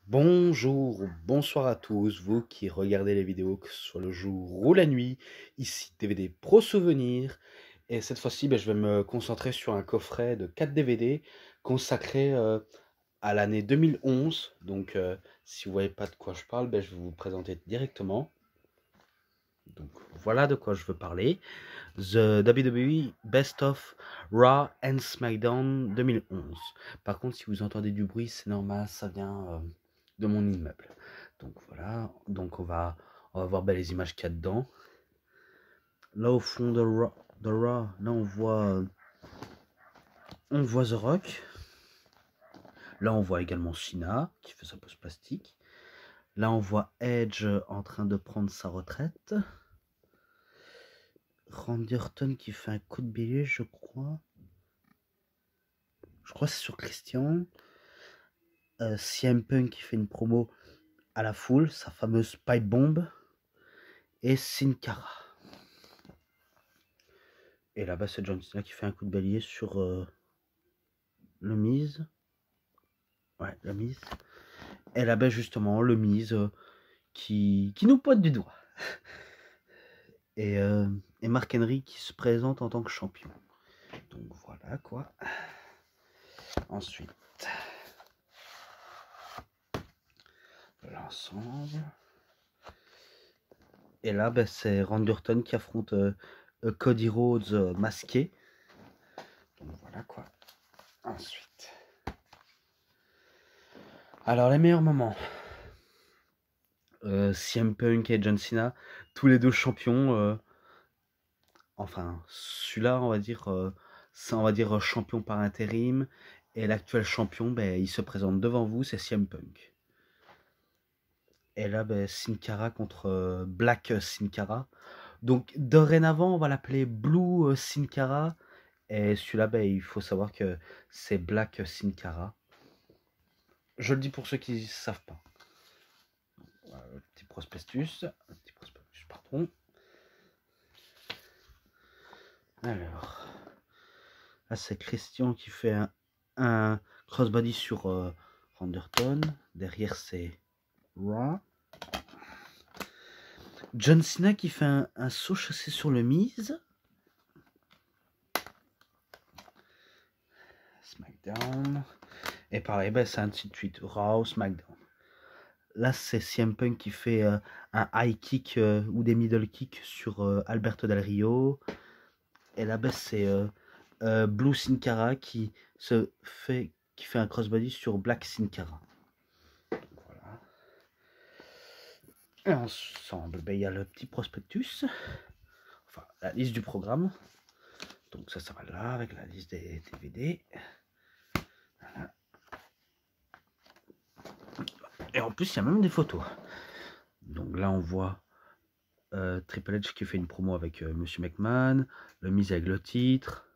Bonjour, bonsoir à tous, vous qui regardez les vidéos, que ce soit le jour ou la nuit. Ici DVD Pro Souvenirs. Et cette fois-ci, je vais me concentrer sur un coffret de 4 DVD consacré à l'année 2011. Donc, si vous voyez pas de quoi je parle, je vais vous présenter directement. Donc, voilà de quoi je veux parler. The WWE Best of Raw and SmackDown 2011. Par contre, si vous entendez du bruit, c'est normal, ça vient de mon immeuble. Donc voilà, donc on va voir les images qu'il y a dedans. Là au fond de Raw, là on voit The Rock. Là on voit également Cena qui fait sa pose plastique. Là on voit Edge en train de prendre sa retraite. Randy Orton qui fait un coup de bélier, je crois. Je crois que c'est sur Christian. CM Punk qui fait une promo à la foule, sa fameuse pipe bomb. Et Sin Cara. Et là-bas, c'est John Cena qui fait un coup de bélier sur le Miz. Ouais, le Miz. Et là-bas, justement, le Miz qui nous pointe du doigt. Et Mark Henry qui se présente en tant que champion. Donc voilà quoi. Ensuite, l'ensemble. Et là, c'est Randy Orton qui affronte Cody Rhodes masqué. Donc voilà quoi. Ensuite. Alors, les meilleurs moments. CM Punk et John Cena, tous les deux champions. Enfin, celui-là, on va dire champion par intérim. Et l'actuel champion, il se présente devant vous, c'est CM Punk. Et là, Sin Cara contre Black Sin Cara. Donc, dorénavant, on va l'appeler Blue Sin Cara. Et celui-là, il faut savoir que c'est Black Sin Cara. Je le dis pour ceux qui ne savent pas. Voilà, petit prospectus, pardon. Alors, là c'est Christian qui fait un crossbody sur Randerton. Derrière c'est Raw. John Cena qui fait un saut chassé sur le Miz. SmackDown. Et pareil, c'est un petit tweet. Raw, SmackDown. Là c'est CM Punk qui fait un high kick ou des middle kicks sur Alberto Del Rio. Et là c'est Blue Sin Cara qui fait un crossbody sur Black Sin Cara. Voilà. Et ensemble, il y a le petit prospectus, enfin la liste du programme. Donc ça va là avec la liste des DVD. Voilà. Et en plus, il y a même des photos. Donc là, on voit Triple H qui fait une promo avec Monsieur McMahon, le Miz avec le titre.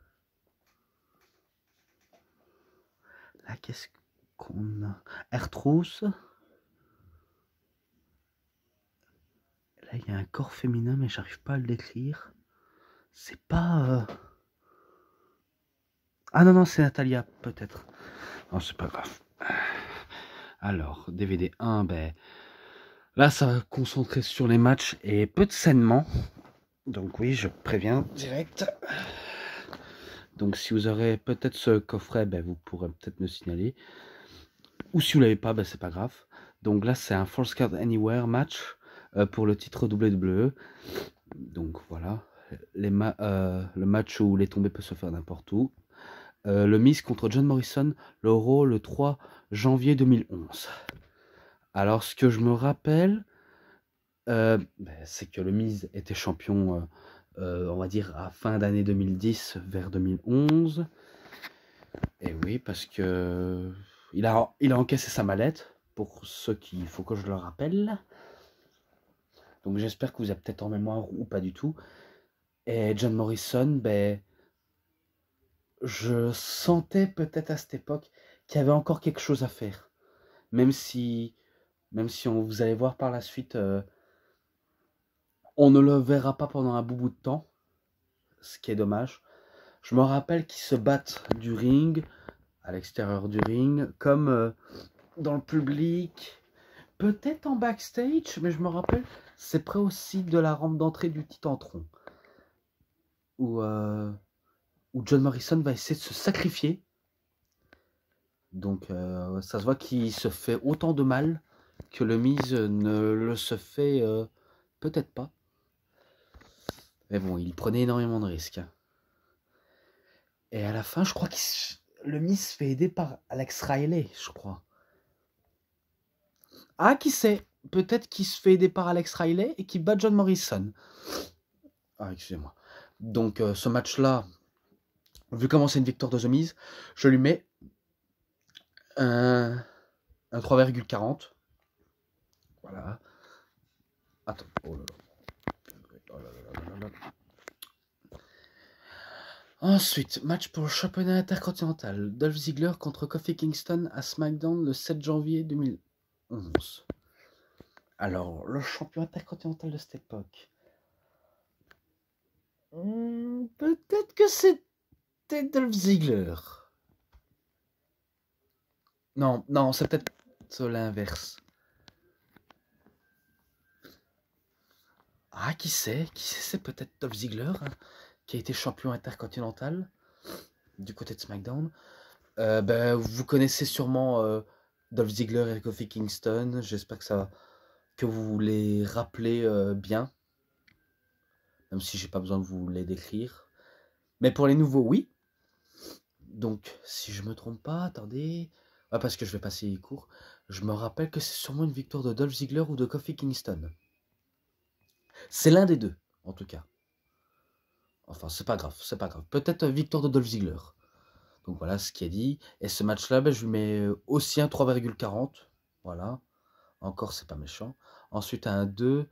Là, qu'est-ce qu'on a? R-Truth. Là, il y a un corps féminin, mais j'arrive pas à le décrire. C'est pas... Ah non, c'est Natalia, peut-être. Non, c'est pas grave. Alors, DVD 1, là, ça va concentrer sur les matchs et peu de sainement. Donc oui, je préviens direct. Donc si vous aurez peut-être ce coffret, vous pourrez peut-être me signaler. Ou si vous l'avez pas, c'est pas grave. Donc là, c'est un False Count Anywhere match pour le titre WWE. Donc voilà, le match où les tombées peuvent se faire n'importe où. Le Miz contre John Morrison, le Raw le 3 janvier 2011. Alors ce que je me rappelle, c'est que le Miz était champion, on va dire, à fin d'année 2010 vers 2011. Et oui, parce que il a encaissé sa mallette, pour ceux qui, il faut que je le rappelle. Donc j'espère que vous avez peut-être en mémoire ou pas du tout. Et John Morrison, je sentais peut-être à cette époque qu'il y avait encore quelque chose à faire. Même si vous allez voir par la suite, on ne le verra pas pendant un bout de temps, ce qui est dommage. Je me rappelle qu'ils se battent du ring, à l'extérieur du ring, comme dans le public. Peut-être en backstage, mais je me rappelle, c'est près aussi de la rampe d'entrée du Titantron. Où John Morrison va essayer de se sacrifier. Donc ça se voit qu'il se fait autant de mal que le Miz ne le se fait peut-être pas. Mais bon, il prenait énormément de risques. Et à la fin, je crois que le Miz se fait aider par Alex Riley, je crois. Ah, qui sait? Peut-être qu'il se fait aider par Alex Riley et qu'il bat John Morrison. Ah, excusez-moi. Donc ce match-là, vu comment c'est une victoire de The Miz, je lui mets un 3,40. Voilà. Attends. Oh là là. Oh là là là là là. Ensuite, match pour le championnat intercontinental. Dolph Ziggler contre Kofi Kingston à SmackDown le 7 janvier 2011. Alors, le champion intercontinental de cette époque. Peut-être que c'était Dolph Ziggler. Non, non, c'est peut-être l'inverse. Ah, qui sait? Qui sait, c'est peut-être Dolph Ziggler, hein, qui a été champion intercontinental du côté de SmackDown. Vous connaissez sûrement Dolph Ziggler et Kofi Kingston. J'espère que vous les rappelez bien, même si j'ai pas besoin de vous les décrire. Mais pour les nouveaux, oui. Donc, si je me trompe pas, attendez. Ah, parce que je vais passer les cours. Je me rappelle que c'est sûrement une victoire de Dolph Ziggler ou de Kofi Kingston. C'est l'un des deux, en tout cas. Enfin, c'est pas grave, c'est pas grave. Peut-être victoire de Dolph Ziggler. Donc voilà ce qui est dit. Et ce match-là, je lui mets aussi un 3,40. Voilà. Encore, c'est pas méchant. Ensuite, un 2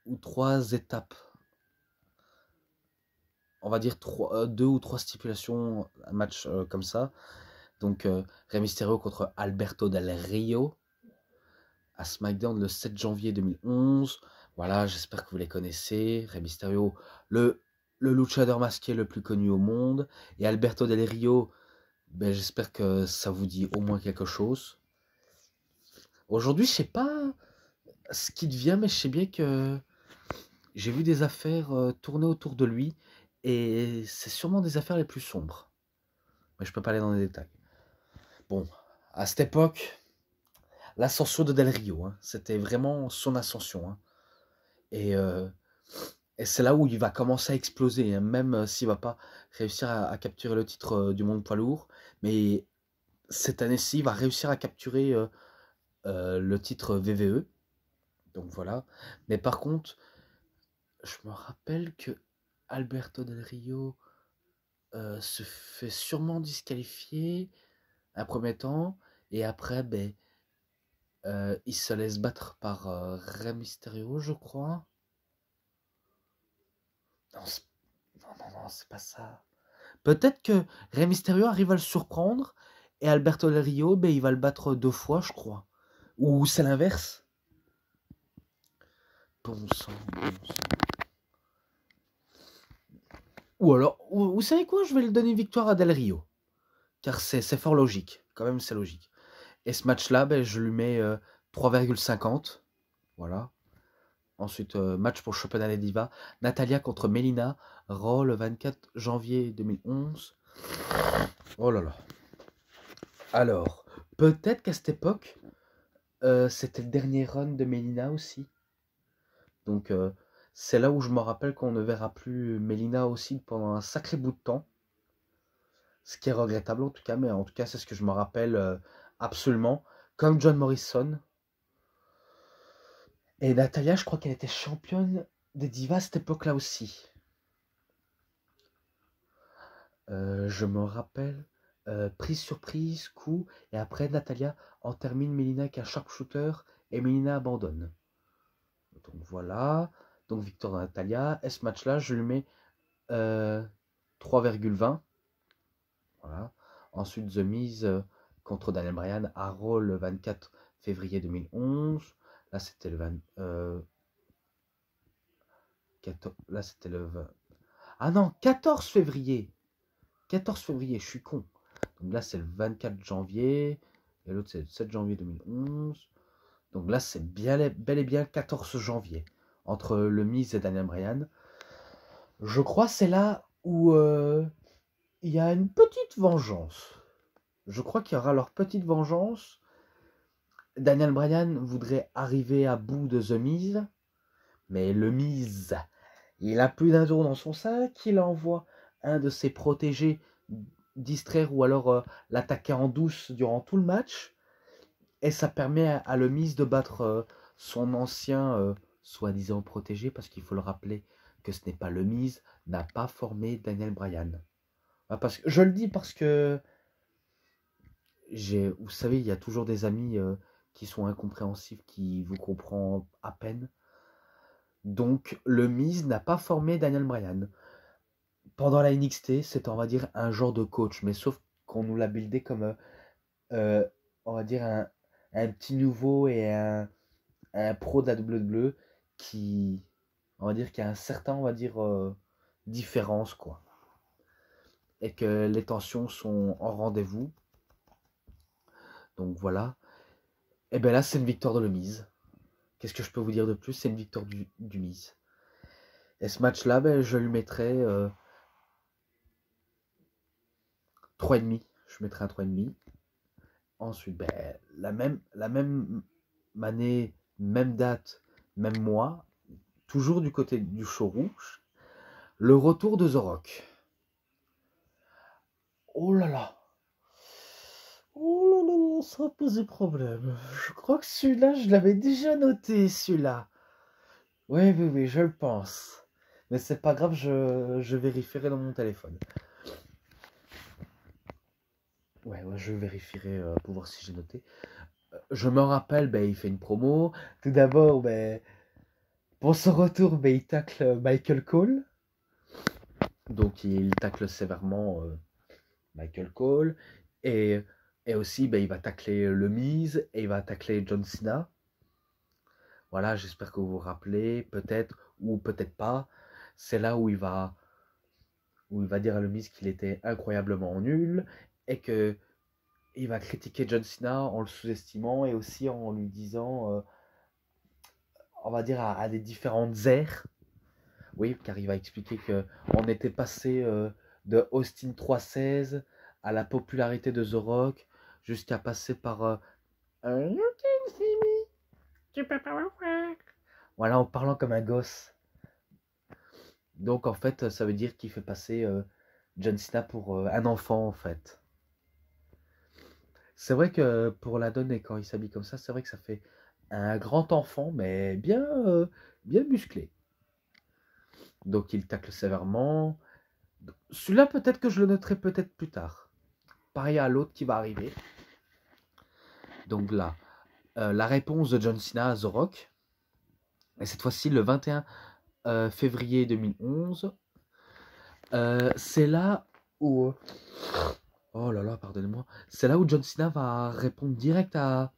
ou 3 étapes. On va dire 2 ou 3 stipulations, un match comme ça. Donc, Rey Mysterio contre Alberto Del Rio à SmackDown le 7 janvier 2011. Voilà, j'espère que vous les connaissez. Rey Mysterio, le luchador masqué le plus connu au monde. Et Alberto Del Rio, j'espère que ça vous dit au moins quelque chose. Aujourd'hui, je sais pas ce qui devient, mais je sais bien que j'ai vu des affaires tourner autour de lui. Et c'est sûrement des affaires les plus sombres. Mais je peux pas aller dans les détails. Bon, à cette époque, l'ascension de Del Rio, hein, c'était vraiment son ascension. Hein. Et c'est là où il va commencer à exploser, hein, même s'il va pas réussir à capturer le titre du monde poids lourd. Mais cette année-ci, il va réussir à capturer le titre VVE. Donc voilà. Mais par contre, je me rappelle que Alberto Del Rio se fait sûrement disqualifier un premier temps. Et après, il se laisse battre par Rey Mysterio, je crois. Non, non, c'est pas ça. Peut-être que Rey Mysterio arrive à le surprendre et Alberto Del Rio, il va le battre 2 fois, je crois. Ou c'est l'inverse. Bon sang, bon sang. Ou alors, vous savez quoi? Je vais le donner une victoire à Del Rio. Car c'est fort logique. Quand même, c'est logique. Et ce match-là, je lui mets 3,50. Voilà. Ensuite, match pour le championnat des divas. Natalia contre Melina. Raw le 24 janvier 2011. Oh là là. Alors, peut-être qu'à cette époque, c'était le dernier run de Melina aussi. Donc, c'est là où je me rappelle qu'on ne verra plus Melina aussi pendant un sacré bout de temps. Ce qui est regrettable en tout cas, mais en tout cas, c'est ce que je me rappelle absolument. Comme John Morrison. Et Natalia, je crois qu'elle était championne des divas à cette époque-là aussi. Je me rappelle, prise sur prise, coup, et après Natalia en termine Melina avec un sharpshooter et Melina abandonne. Donc voilà, donc victoire de Natalia. Et ce match-là, je lui mets 3,20. Voilà. Ensuite, The Miz contre Daniel Bryan à Raw le 24 février 2011. Là, c'était le 20. Là, c'était le 20. Ah non, 14 février. 14 février, je suis con. Donc là, c'est le 24 janvier. Et l'autre, c'est le 7 janvier 2011. Donc là, c'est bel et bien 14 janvier. Entre le Miz et Daniel Bryan. Je crois que c'est là où il y a une petite vengeance. Je crois qu'il y aura leur petite vengeance. Daniel Bryan voudrait arriver à bout de The Miz. Mais le Miz, il a plus d'un tour dans son sac. Il envoie un de ses protégés distraire ou alors l'attaquer en douce durant tout le match. Et ça permet à le Miz de battre son ancien soi-disant protégé, parce qu'il faut le rappeler que ce n'est pas le Miz, n'a pas formé Daniel Bryan. Parce que, je le dis parce que vous savez, il y a toujours des amis qui sont incompréhensifs, qui vous comprennent à peine. Donc le Miz n'a pas formé Daniel Bryan. Pendant la NXT, c'est on va dire un genre de coach, mais sauf qu'on nous l'a buildé comme on va dire un petit nouveau et un pro de la WWE qui, on va dire, qui a un certain, on va dire, différence, quoi. Et que les tensions sont en rendez-vous. Donc voilà. Et bien là, c'est une victoire de le Miz. Qu'est-ce que je peux vous dire de plus? C'est une victoire du Miz. Et ce match-là, ben, je lui mettrais 3,5. Je mettrais un 3,5. Ensuite, ben, la même année, même date, même mois, toujours du côté du show rouge, le retour de The Rock. Oh là là. Oh là là, ça va poser problème. Je crois que celui-là, je l'avais déjà noté, celui-là. Oui, oui, oui, je le pense. Mais c'est pas grave, je vérifierai dans mon téléphone. Ouais, je vérifierai pour voir si j'ai noté. Je me rappelle, ben, il fait une promo. Tout d'abord, ben, pour son retour, ben, il tacle Michael Cole. Donc, il tacle sévèrement Michael Cole. Et aussi, ben, il va tacler le Miz et il va tacler John Cena. Voilà, j'espère que vous vous rappelez, peut-être ou peut-être pas. C'est là où il va dire à le Miz qu'il était incroyablement nul et que il va critiquer John Cena en le sous-estimant et aussi en lui disant, on va dire, à des différentes ères. Oui, car il va expliquer qu'on était passé de Austin 316 à la popularité de The Rock jusqu'à passer par You can see me. Tu peux pas voir. Voilà, en parlant comme un gosse. Donc en fait, ça veut dire qu'il fait passer John Cena pour un enfant en fait. C'est vrai que pour la donne et quand il s'habille comme ça, c'est vrai que ça fait un grand enfant, mais bien musclé. Donc il tacle sévèrement. Celui-là, peut-être que je le noterai peut-être plus tard. Pareil à l'autre qui va arriver. Donc là, la réponse de John Cena à The Rock. Et cette fois-ci, le 21 février 2011. C'est là où... Oh là là, pardonnez-moi. C'est là où John Cena va répondre direct à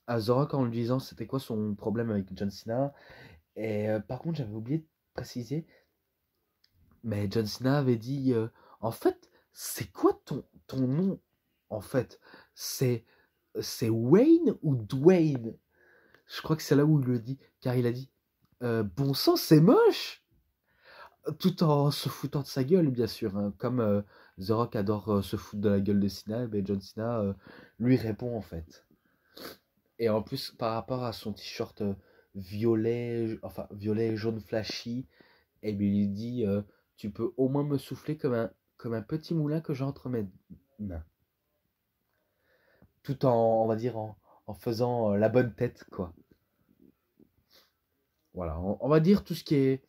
The Rock en lui disant c'était quoi son problème avec John Cena. Et par contre, j'avais oublié de préciser, mais John Cena avait dit en fait, c'est quoi ton nom en fait? C'est Wayne ou Dwayne? Je crois que c'est là où il le dit, car il a dit bon sang, c'est moche! Tout en se foutant de sa gueule, bien sûr. Hein. Comme The Rock adore se foutre de la gueule de Cena, ben John Cena lui répond en fait. Et en plus, par rapport à son t-shirt violet, enfin violet jaune flashy, et bien il lui dit tu peux au moins me souffler comme un petit moulin que j'ai entre mes mains. Tout en, on va dire, en faisant la bonne tête, quoi. Voilà, on va dire tout ce qui est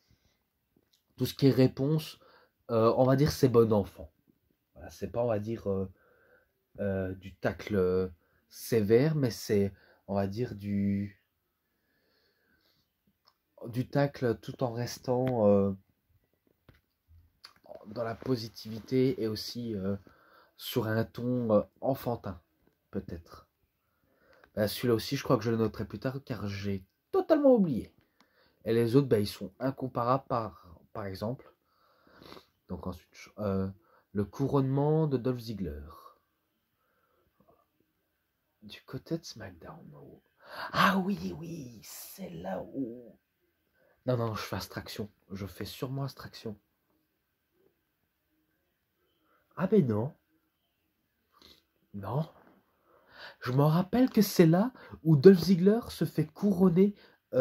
réponse, on va dire c'est bon enfant. Voilà, c'est pas, on va dire, du tacle sévère, mais c'est, on va dire, du tacle tout en restant dans la positivité et aussi sur un ton enfantin, peut-être. Celui-là aussi, je crois que je le noterai plus tard car j'ai totalement oublié. Et les autres, ils sont incomparables par exemple. Donc ensuite, le couronnement de Dolph Ziggler. Du côté de SmackDown. Oh. Ah oui, oui, c'est là où... Non, non, je fais abstraction. Je fais sûrement abstraction. Ah ben non. Non. Je me rappelle que c'est là où Dolph Ziggler se fait couronner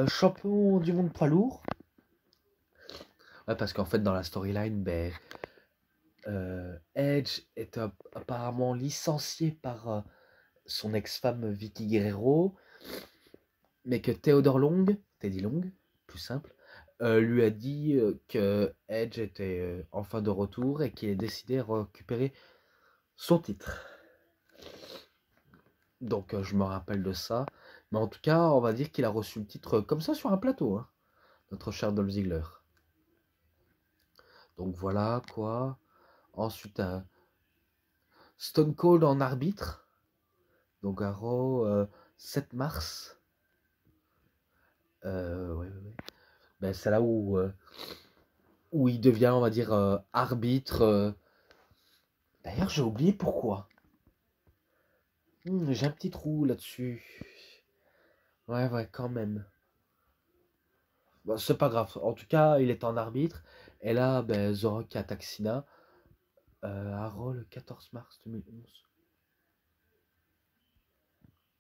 champion du monde poids lourd. Ouais, parce qu'en fait, dans la storyline, ben, Edge est apparemment licencié par son ex-femme Vicky Guerrero, mais que Theodore Long, Teddy Long, plus simple, lui a dit que Edge était enfin de retour et qu'il est décidé à récupérer son titre. Donc je me rappelle de ça. Mais en tout cas, on va dire qu'il a reçu le titre comme ça sur un plateau, hein, notre cher Dolph Ziggler. Donc voilà quoi. Ensuite, Stone Cold en arbitre. Donc à Raw, 7 mars. Ouais, ouais, ouais. Ben, c'est là où il devient, on va dire, arbitre. D'ailleurs, j'ai oublié pourquoi. J'ai un petit trou là-dessus. Ouais, ouais, quand même. Bon, c'est pas grave. En tout cas, il est en arbitre. Et là, ben, The Rock attaque Cena à Raw le 14 mars 2011.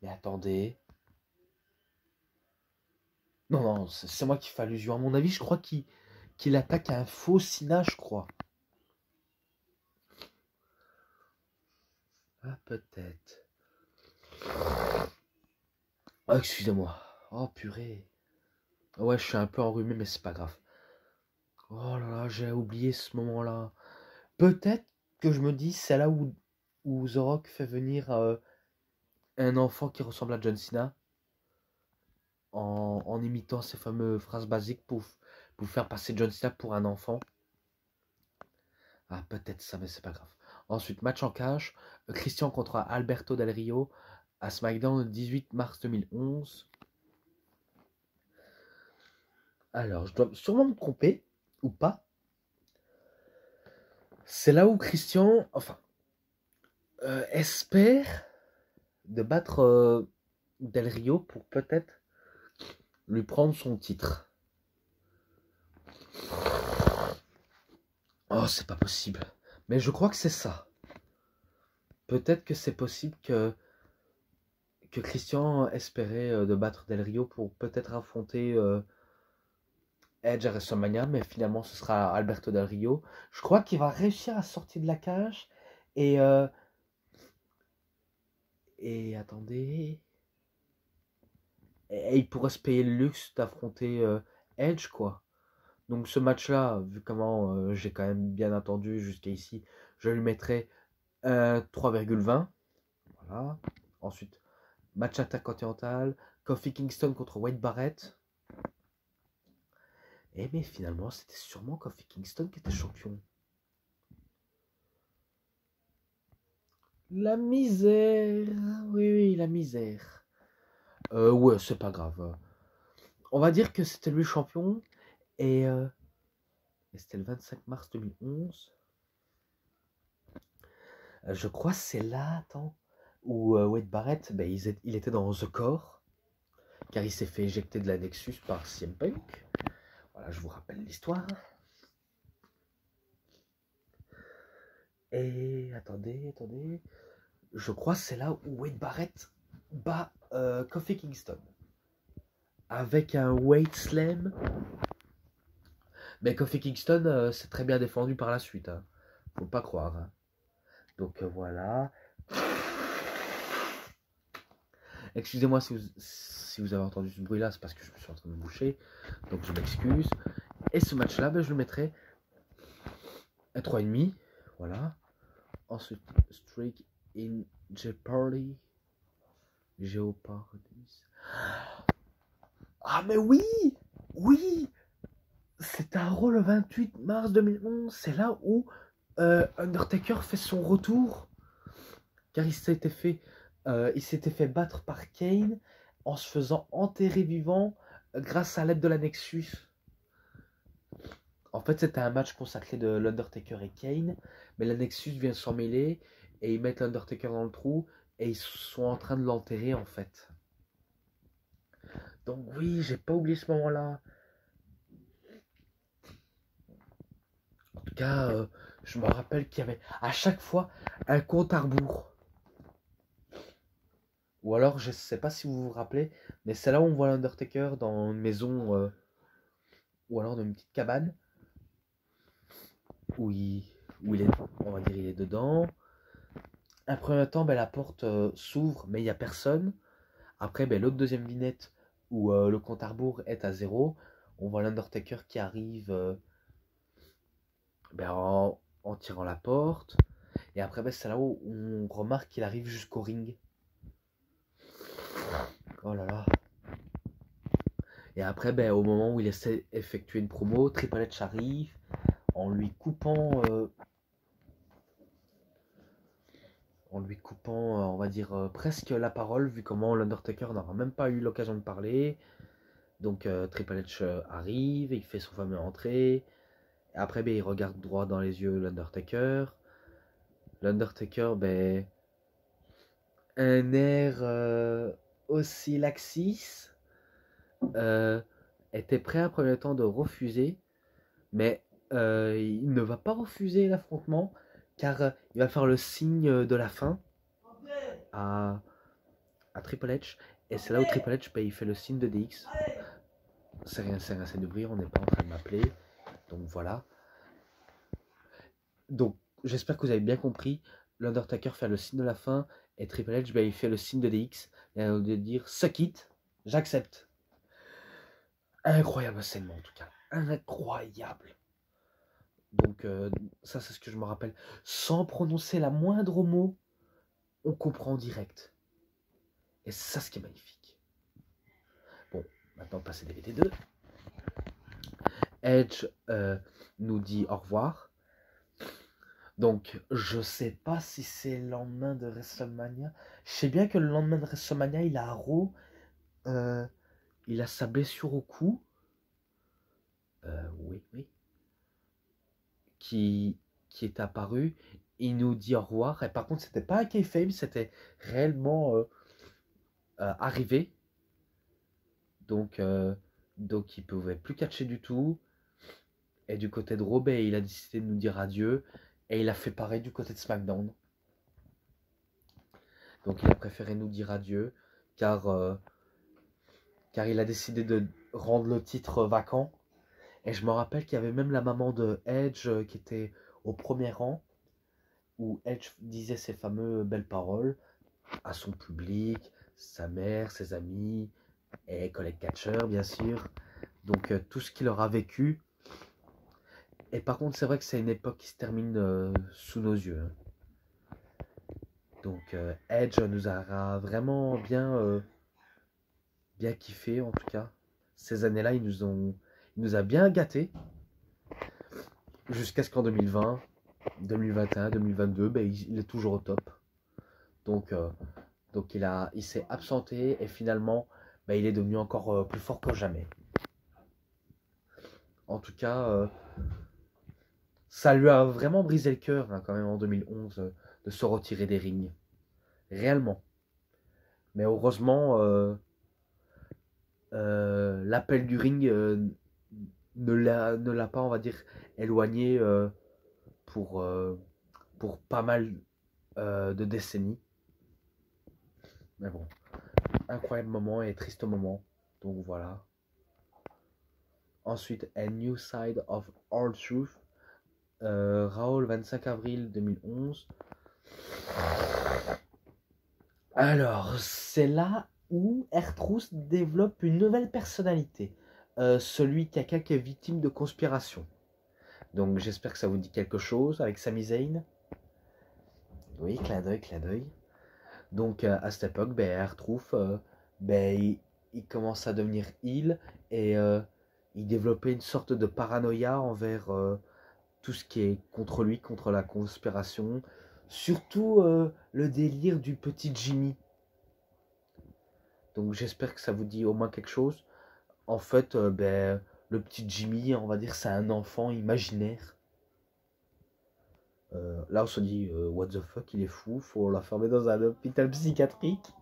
Mais attendez. Non, non, c'est moi qui fais allusion. À mon avis, je crois qu'il attaque un faux Cena, je crois. Ah, peut-être. Oh, excusez-moi. Oh, purée. Ouais, je suis un peu enrhumé, mais c'est pas grave. Oh là là, j'ai oublié ce moment-là. Peut-être que je me dis, c'est là où The Rock fait venir un enfant qui ressemble à John Cena en imitant ces fameuses phrases basiques pour faire passer John Cena pour un enfant. Ah, peut-être ça, mais c'est pas grave. Ensuite, match en cash. Christian contre Alberto Del Rio à SmackDown le 18 mars 2011. Alors, je dois sûrement me tromper, ou pas. C'est là où Christian, enfin, espère de battre Del Rio pour peut-être lui prendre son titre. Oh, c'est pas possible. Mais je crois que c'est ça. Peut-être que c'est possible que Christian espérait de battre Del Rio pour peut-être affronter Edge à WrestleMania, mais finalement ce sera Alberto Del Rio. Je crois qu'il va réussir à sortir de la cage et attendez, et il pourrait se payer le luxe d'affronter Edge quoi. Donc ce match-là, vu comment j'ai quand même bien attendu jusqu'à ici, je lui mettrai 3,20. Voilà. Ensuite, match intercontinental, Kofi Kingston contre Wade Barrett. Eh mais finalement, c'était sûrement Kofi Kingston qui était champion. La misère. Oui, oui, la misère. Ouais, c'est pas grave. On va dire que c'était lui champion. Et c'était le 25 mars 2011. Je crois que c'est là, attends, où Wade Barrett, ben, il était dans The Core, car il s'est fait éjecter de la Nexus par CM Punk. Voilà, je vous rappelle l'histoire. Et attendez. Je crois que c'est là où Wade Barrett bat Kofi Kingston. Avec un weight slam. Mais Kofi Kingston s'est très bien défendu par la suite. Hein. Faut pas croire. Hein. Donc voilà. Excusez-moi si vous avez entendu ce bruit-là, c'est parce que je me suis en train de me boucher. Donc je m'excuse. Et ce match-là, ben, je le mettrai à 3,5. Voilà. Ensuite, Streak in Jeopardy. Jeopardy. Ah mais oui. Oui. C'est à Raw le 28 mars 2011. C'est là où Undertaker fait son retour. Car il s'était fait battre par Kane en se faisant enterrer vivant grâce à l'aide de la Nexus. En fait, c'était un match consacré de l'Undertaker et Kane, mais la Nexus vient s'en mêler et ils mettent l'Undertaker dans le trou et ils sont en train de l'enterrer en fait. Donc oui, j'ai pas oublié ce moment-là. En tout cas, je me rappelle qu'il y avait à chaque fois un compte à rebours. Ou alors, je sais pas si vous vous rappelez, mais c'est là où on voit l'Undertaker dans une maison, ou alors dans une petite cabane, où il est, on va dire, il est dedans. Un premier temps, ben, la porte s'ouvre, mais il n'y a personne. Après, ben, l'autre deuxième vignette, où le compte à rebours est à 0, on voit l'Undertaker qui arrive ben, en tirant la porte. Et après, ben, c'est là où on remarque qu'il arrive jusqu'au ring. Oh là là. Et après, ben, au moment où il essaie d'effectuer une promo, Triple H arrive en lui coupant, on va dire, presque la parole, vu comment l'Undertaker n'aura même pas eu l'occasion de parler. Donc Triple H arrive, il fait son fameux entrée. Et après, ben, il regarde droit dans les yeux l'Undertaker. L'Undertaker, ben, un air aussi laxis, euh, était prêt à prendre le temps de refuser, mais il ne va pas refuser l'affrontement, car il va faire le signe de la fin à, à Triple H, et c'est là où Triple H, ben, il fait le signe de DX. C'est rien, c'est de bruit, on n'est pas en train de m'appeler, donc voilà. Donc j'espère que vous avez bien compris. L'Undertaker fait le signe de la fin, et Triple H, ben, il fait le signe de DX, et de dire suck it, j'accepte. Incroyable scène en tout cas, incroyable. Donc ça c'est ce que je me rappelle. Sans prononcer la moindre mot, on comprend direct. Et c'est ça ce qui est magnifique. Bon, maintenant passer DVD 2. Edge nous dit au revoir. Donc je sais pas si c'est le lendemain de WrestleMania. Je sais bien que le lendemain de WrestleMania, il a à Raw, il a sa blessure au cou. Oui, oui. Qui est apparu. Il nous dit au revoir. Et par contre, c'était pas un kayfabe, c'était réellement arrivé. Donc il pouvait plus catcher du tout. Et du côté de Raw, il a décidé de nous dire adieu. Et il a fait pareil du côté de SmackDown. Donc il a préféré nous dire adieu. Car il a décidé de rendre le titre vacant. Et je me rappelle qu'il y avait même la maman de Edge qui était au premier rang. Où Edge disait ses fameuses belles paroles à son public, sa mère, ses amis, et collègues catcheurs bien sûr. Donc tout ce qu'il aura vécu. Et par contre c'est vrai que c'est une époque qui se termine sous nos yeux. Donc Edge nous aura vraiment bien kiffé en tout cas. Ces années-là il nous a bien gâtés. Jusqu'à ce qu'en 2020, 2021, 2022, il est toujours au top. Donc il s'est absenté et finalement il est devenu encore plus fort que jamais. En tout cas, ça lui a vraiment brisé le cœur hein, quand même en 2011 de se retirer des rings. Réellement. Mais heureusement, l'appel du ring ne l'a pas, on va dire, éloigné pour pas mal de décennies. Mais bon, incroyable moment et triste moment. Donc voilà. Ensuite, A New Side of R-Truth. Raw, le 25 avril 2011. Alors, c'est là où R-Truth développe une nouvelle personnalité. Celui quelqu'un qui est victime de conspiration. Donc j'espère que ça vous dit quelque chose avec Sami Zayn. Oui, clin d'œil, clin d'œil. Donc à cette époque, R-Truth, il commence à devenir heel et il développait une sorte de paranoïa envers tout ce qui est contre lui, contre la conspiration. Surtout le délire du petit Jimmy. Donc j'espère que ça vous dit au moins quelque chose. En fait, le petit Jimmy, on va dire, c'est un enfant imaginaire. Là, on se dit, what the fuck, il est fou, faut l'enfermer dans un hôpital psychiatrique.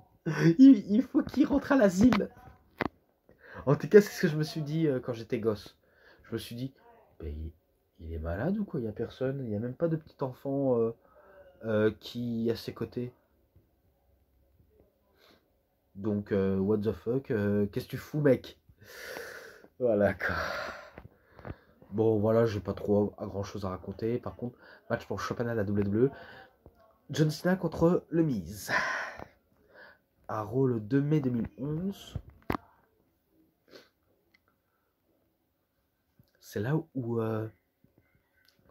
Il faut qu'il rentre à l'asile. En tout cas, c'est ce que je me suis dit quand j'étais gosse. Je me suis dit, ben, il est malade ou quoi? Il n'y a personne. Il n'y a même pas de petit enfant qui est à ses côtés. Donc, what the fuck, qu'est-ce que tu fous, mec? Voilà, quoi. Bon, voilà, j'ai pas trop grand chose à raconter. Par contre, match pour le championnat de la WWE. John Cena contre le Miz. À Raw le 2 mai 2011. C'est là où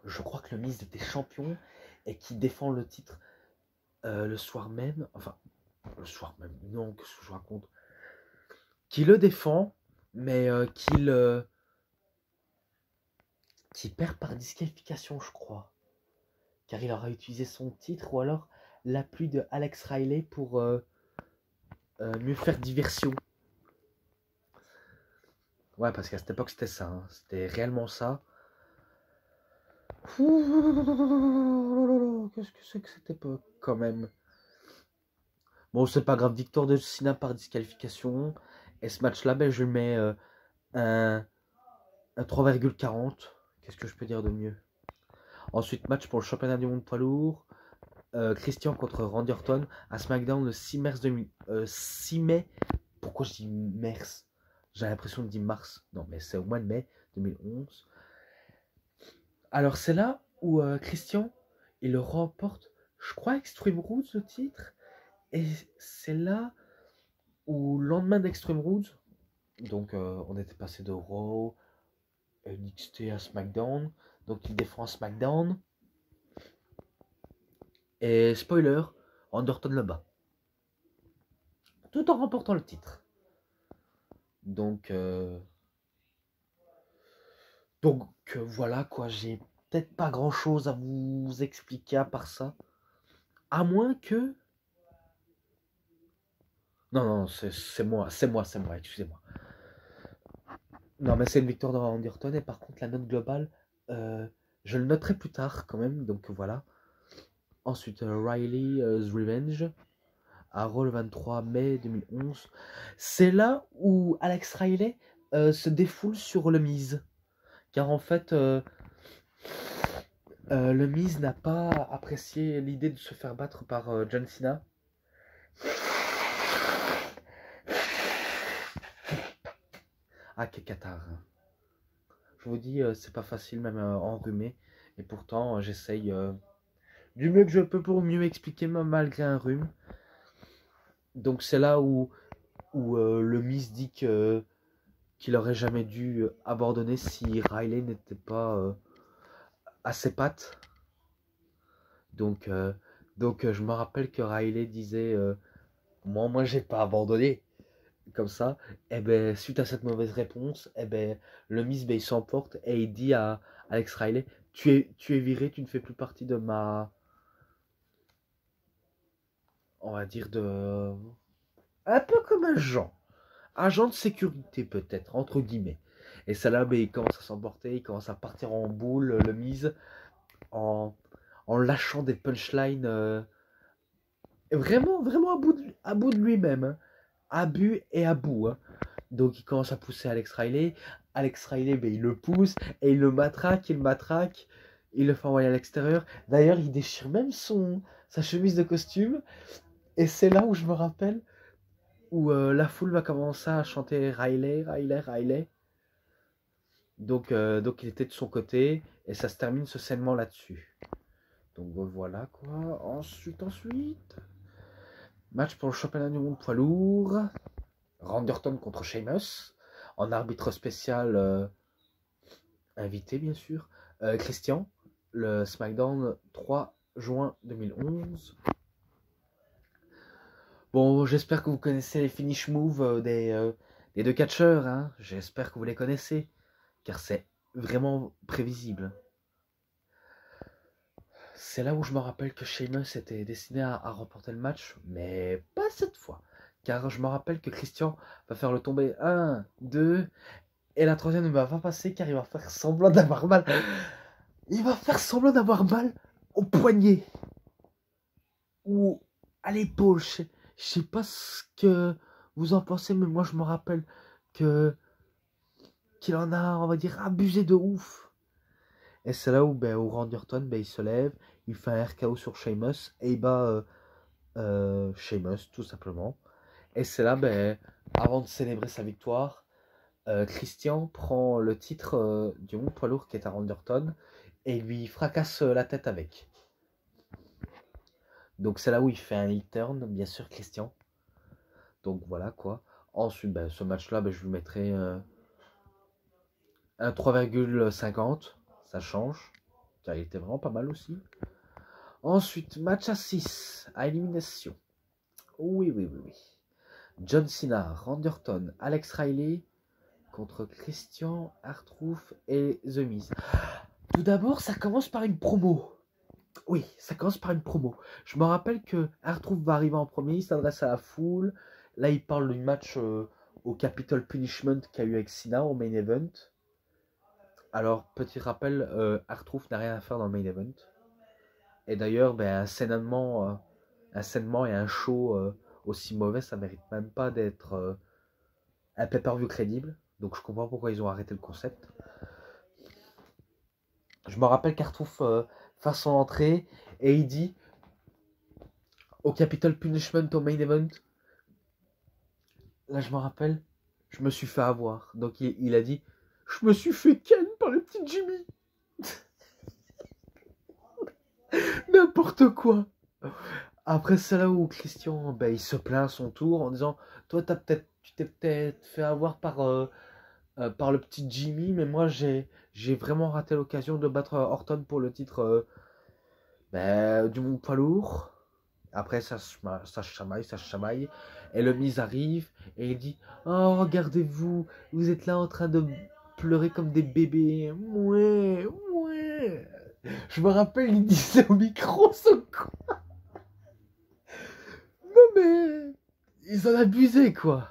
je crois que le Miz était champion et qui défend le titre le soir même. Enfin, le soir même, non, qu'est-ce que je raconte? Qui le défend, mais qui perd par disqualification, je crois. Car il aura utilisé son titre ou alors l'appui de Alex Riley pour mieux faire diversion. Ouais, parce qu'à cette époque, c'était ça. Hein. C'était réellement ça. Qu'est-ce que c'est que cette époque, quand même. Bon, c'est pas grave. Victoire de Cena par disqualification. Et ce match-là, ben, je mets un 3,40. Qu'est-ce que je peux dire de mieux? Ensuite, match pour le championnat du monde poids lourd. Christian contre Randy Orton à SmackDown le 6 mai. Pourquoi je dis mars? J'ai l'impression de dire mars. Non, mais c'est au mois de mai 2011. Alors, c'est là où Christian, il le remporte, je crois, Extreme Rules, le titre. Et c'est là où, le lendemain d'Extreme Rules, donc on était passé de Raw, NXT à SmackDown. Donc, il défend à SmackDown. Et spoiler, Randy le bat. Tout en remportant le titre. Donc voilà quoi, j'ai peut-être pas grand chose à vous expliquer à part ça. À moins que... Non, c'est moi, excusez-moi. Non, mais c'est une victoire de Randy Orton et par contre la note globale, je le noterai plus tard quand même, donc voilà. Ensuite, Riley's Revenge, à Raw le 23 mai 2011. C'est là où Alex Riley se défoule sur le Miz. Car en fait, le Miz n'a pas apprécié l'idée de se faire battre par John Cena. Ah, quel catarrhe. Je vous dis, c'est pas facile, même enrhumé. Et pourtant, j'essaye du mieux que je peux pour mieux expliquer, malgré un rhume. Donc, c'est là où le Miz dit qu'il aurait jamais dû abandonner si Riley n'était pas à ses pattes. Donc, je me rappelle que Riley disait moi j'ai pas abandonné. Comme ça, et ben, suite à cette mauvaise réponse, et ben, le Miz il s'emporte et il dit à Alex Riley, tu es viré, tu ne fais plus partie de ma... On va dire de... Un peu comme agent de sécurité peut-être, entre guillemets. Et ça là, ben, il commence à s'emporter, il commence à partir en boule, le Miz, en lâchant des punchlines vraiment à bout de lui-même. Hein. À but et à bout. Hein. Donc il commence à pousser Alex Riley. Alex Riley, ben, il le pousse et il le matraque, il le fait envoyer à l'extérieur. D'ailleurs, il déchire même sa chemise de costume. Et c'est là où je me rappelle où la foule va commencer à chanter Riley, Riley, Riley. Donc il était de son côté et ça se termine ce scènement là-dessus. Donc voilà quoi. Ensuite. Match pour le championnat du monde poids lourd. Randy Orton contre Sheamus. En arbitre spécial invité, bien sûr. Christian. Le SmackDown 3 juin 2011. Bon, j'espère que vous connaissez les finish moves des deux catcheurs. Hein. J'espère que vous les connaissez. Car c'est vraiment prévisible. C'est là où je me rappelle que Sheamus était destiné à remporter le match. Mais pas cette fois. Car je me rappelle que Christian va faire le tomber 1, 2, et la troisième ne va pas passer car il va faire semblant d'avoir mal. Il va faire semblant d'avoir mal au poignet ou à l'épaule. Je sais pas ce que vous en pensez, mais moi je me rappelle que qu'il en a, on va dire, abusé de ouf. Et c'est là où, où Randy Orton, il se lève, il fait un RKO sur Sheamus et il bat Sheamus, tout simplement. Et c'est là, avant de célébrer sa victoire, Christian prend le titre du monde poids lourd qui est à Randy Orton et lui fracasse la tête avec. Donc c'est là où il fait un heel turn, bien sûr, Christian. Donc voilà quoi. Ensuite, ce match-là, je lui mettrai un 3,50. Ça change. Car il était vraiment pas mal aussi. Ensuite, match à 6, à élimination. Oui, oui, oui, oui. John Cena, Randy Orton, Alex Riley contre Christian, R-Truth et The Miz. Tout d'abord, ça commence par une promo. Oui, ça commence par une promo. Je me rappelle que R-Truth va arriver en premier, il s'adresse à la foule. Là, il parle du match au Capital Punishment qu'il y a eu avec Cena au main event. Alors, petit rappel, R-Truth n'a rien à faire dans le main event. Et d'ailleurs, un saignement et un show aussi mauvais, ça mérite même pas d'être un pay-per-view crédible. Donc je comprends pourquoi ils ont arrêté le concept. Je me rappelle qu'Artouf fait son entrée et il dit au Capital Punishment au main event. Là je me rappelle, je me suis fait avoir. Donc il a dit, je me suis fait ken par le petit Jimmy. N'importe quoi. Après c'est là où Christian, il se plaint à son tour en disant, toi tu t'es peut-être fait avoir par le petit Jimmy, mais moi j'ai vraiment raté l'occasion de battre Orton pour le titre du monde poids lourd. Après ça se chamaille, et le Miz arrive et il dit, oh regardez-vous, vous êtes là en train de pleurer comme des bébés. Ouais, ouais. Je me rappelle, il disait au micro ce quoi. Non mais ils en abusaient quoi.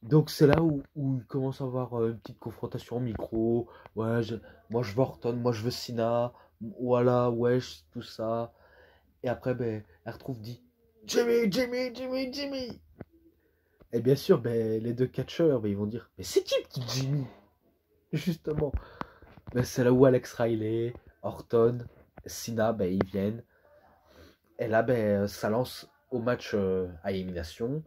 Donc c'est là où il commence à avoir une petite confrontation au micro. Ouais, moi je veux Orton, moi je veux Cena. Voilà, wesh, tout ça. Et après, elle retrouve dit Jimmy, Jimmy, Jimmy, Jimmy. Et bien sûr, les deux catcheurs, ils vont dire, mais c'est qui petit Jimmy? Justement. C'est là où Alex Riley, Orton, Cena, ils viennent. Et là, ça lance au match à élimination.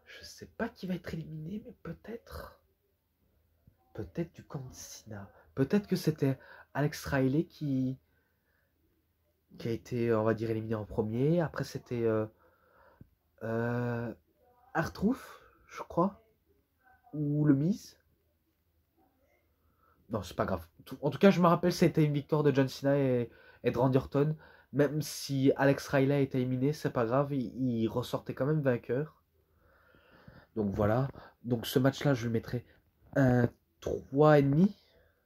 Je sais pas qui va être éliminé, mais peut-être du camp de Cena. Peut-être que c'était Alex Riley qui a été, on va dire, éliminé en premier. Après, c'était R-Truth, je crois. Ou le Miz. Non, c'est pas grave. En tout cas, je me rappelle, c'était une victoire de John Cena et de Randy Orton. Même si Alex Riley a été éliminé, c'est pas grave, il ressortait quand même vainqueur. Donc voilà. Donc ce match-là, je lui mettrai un 3,5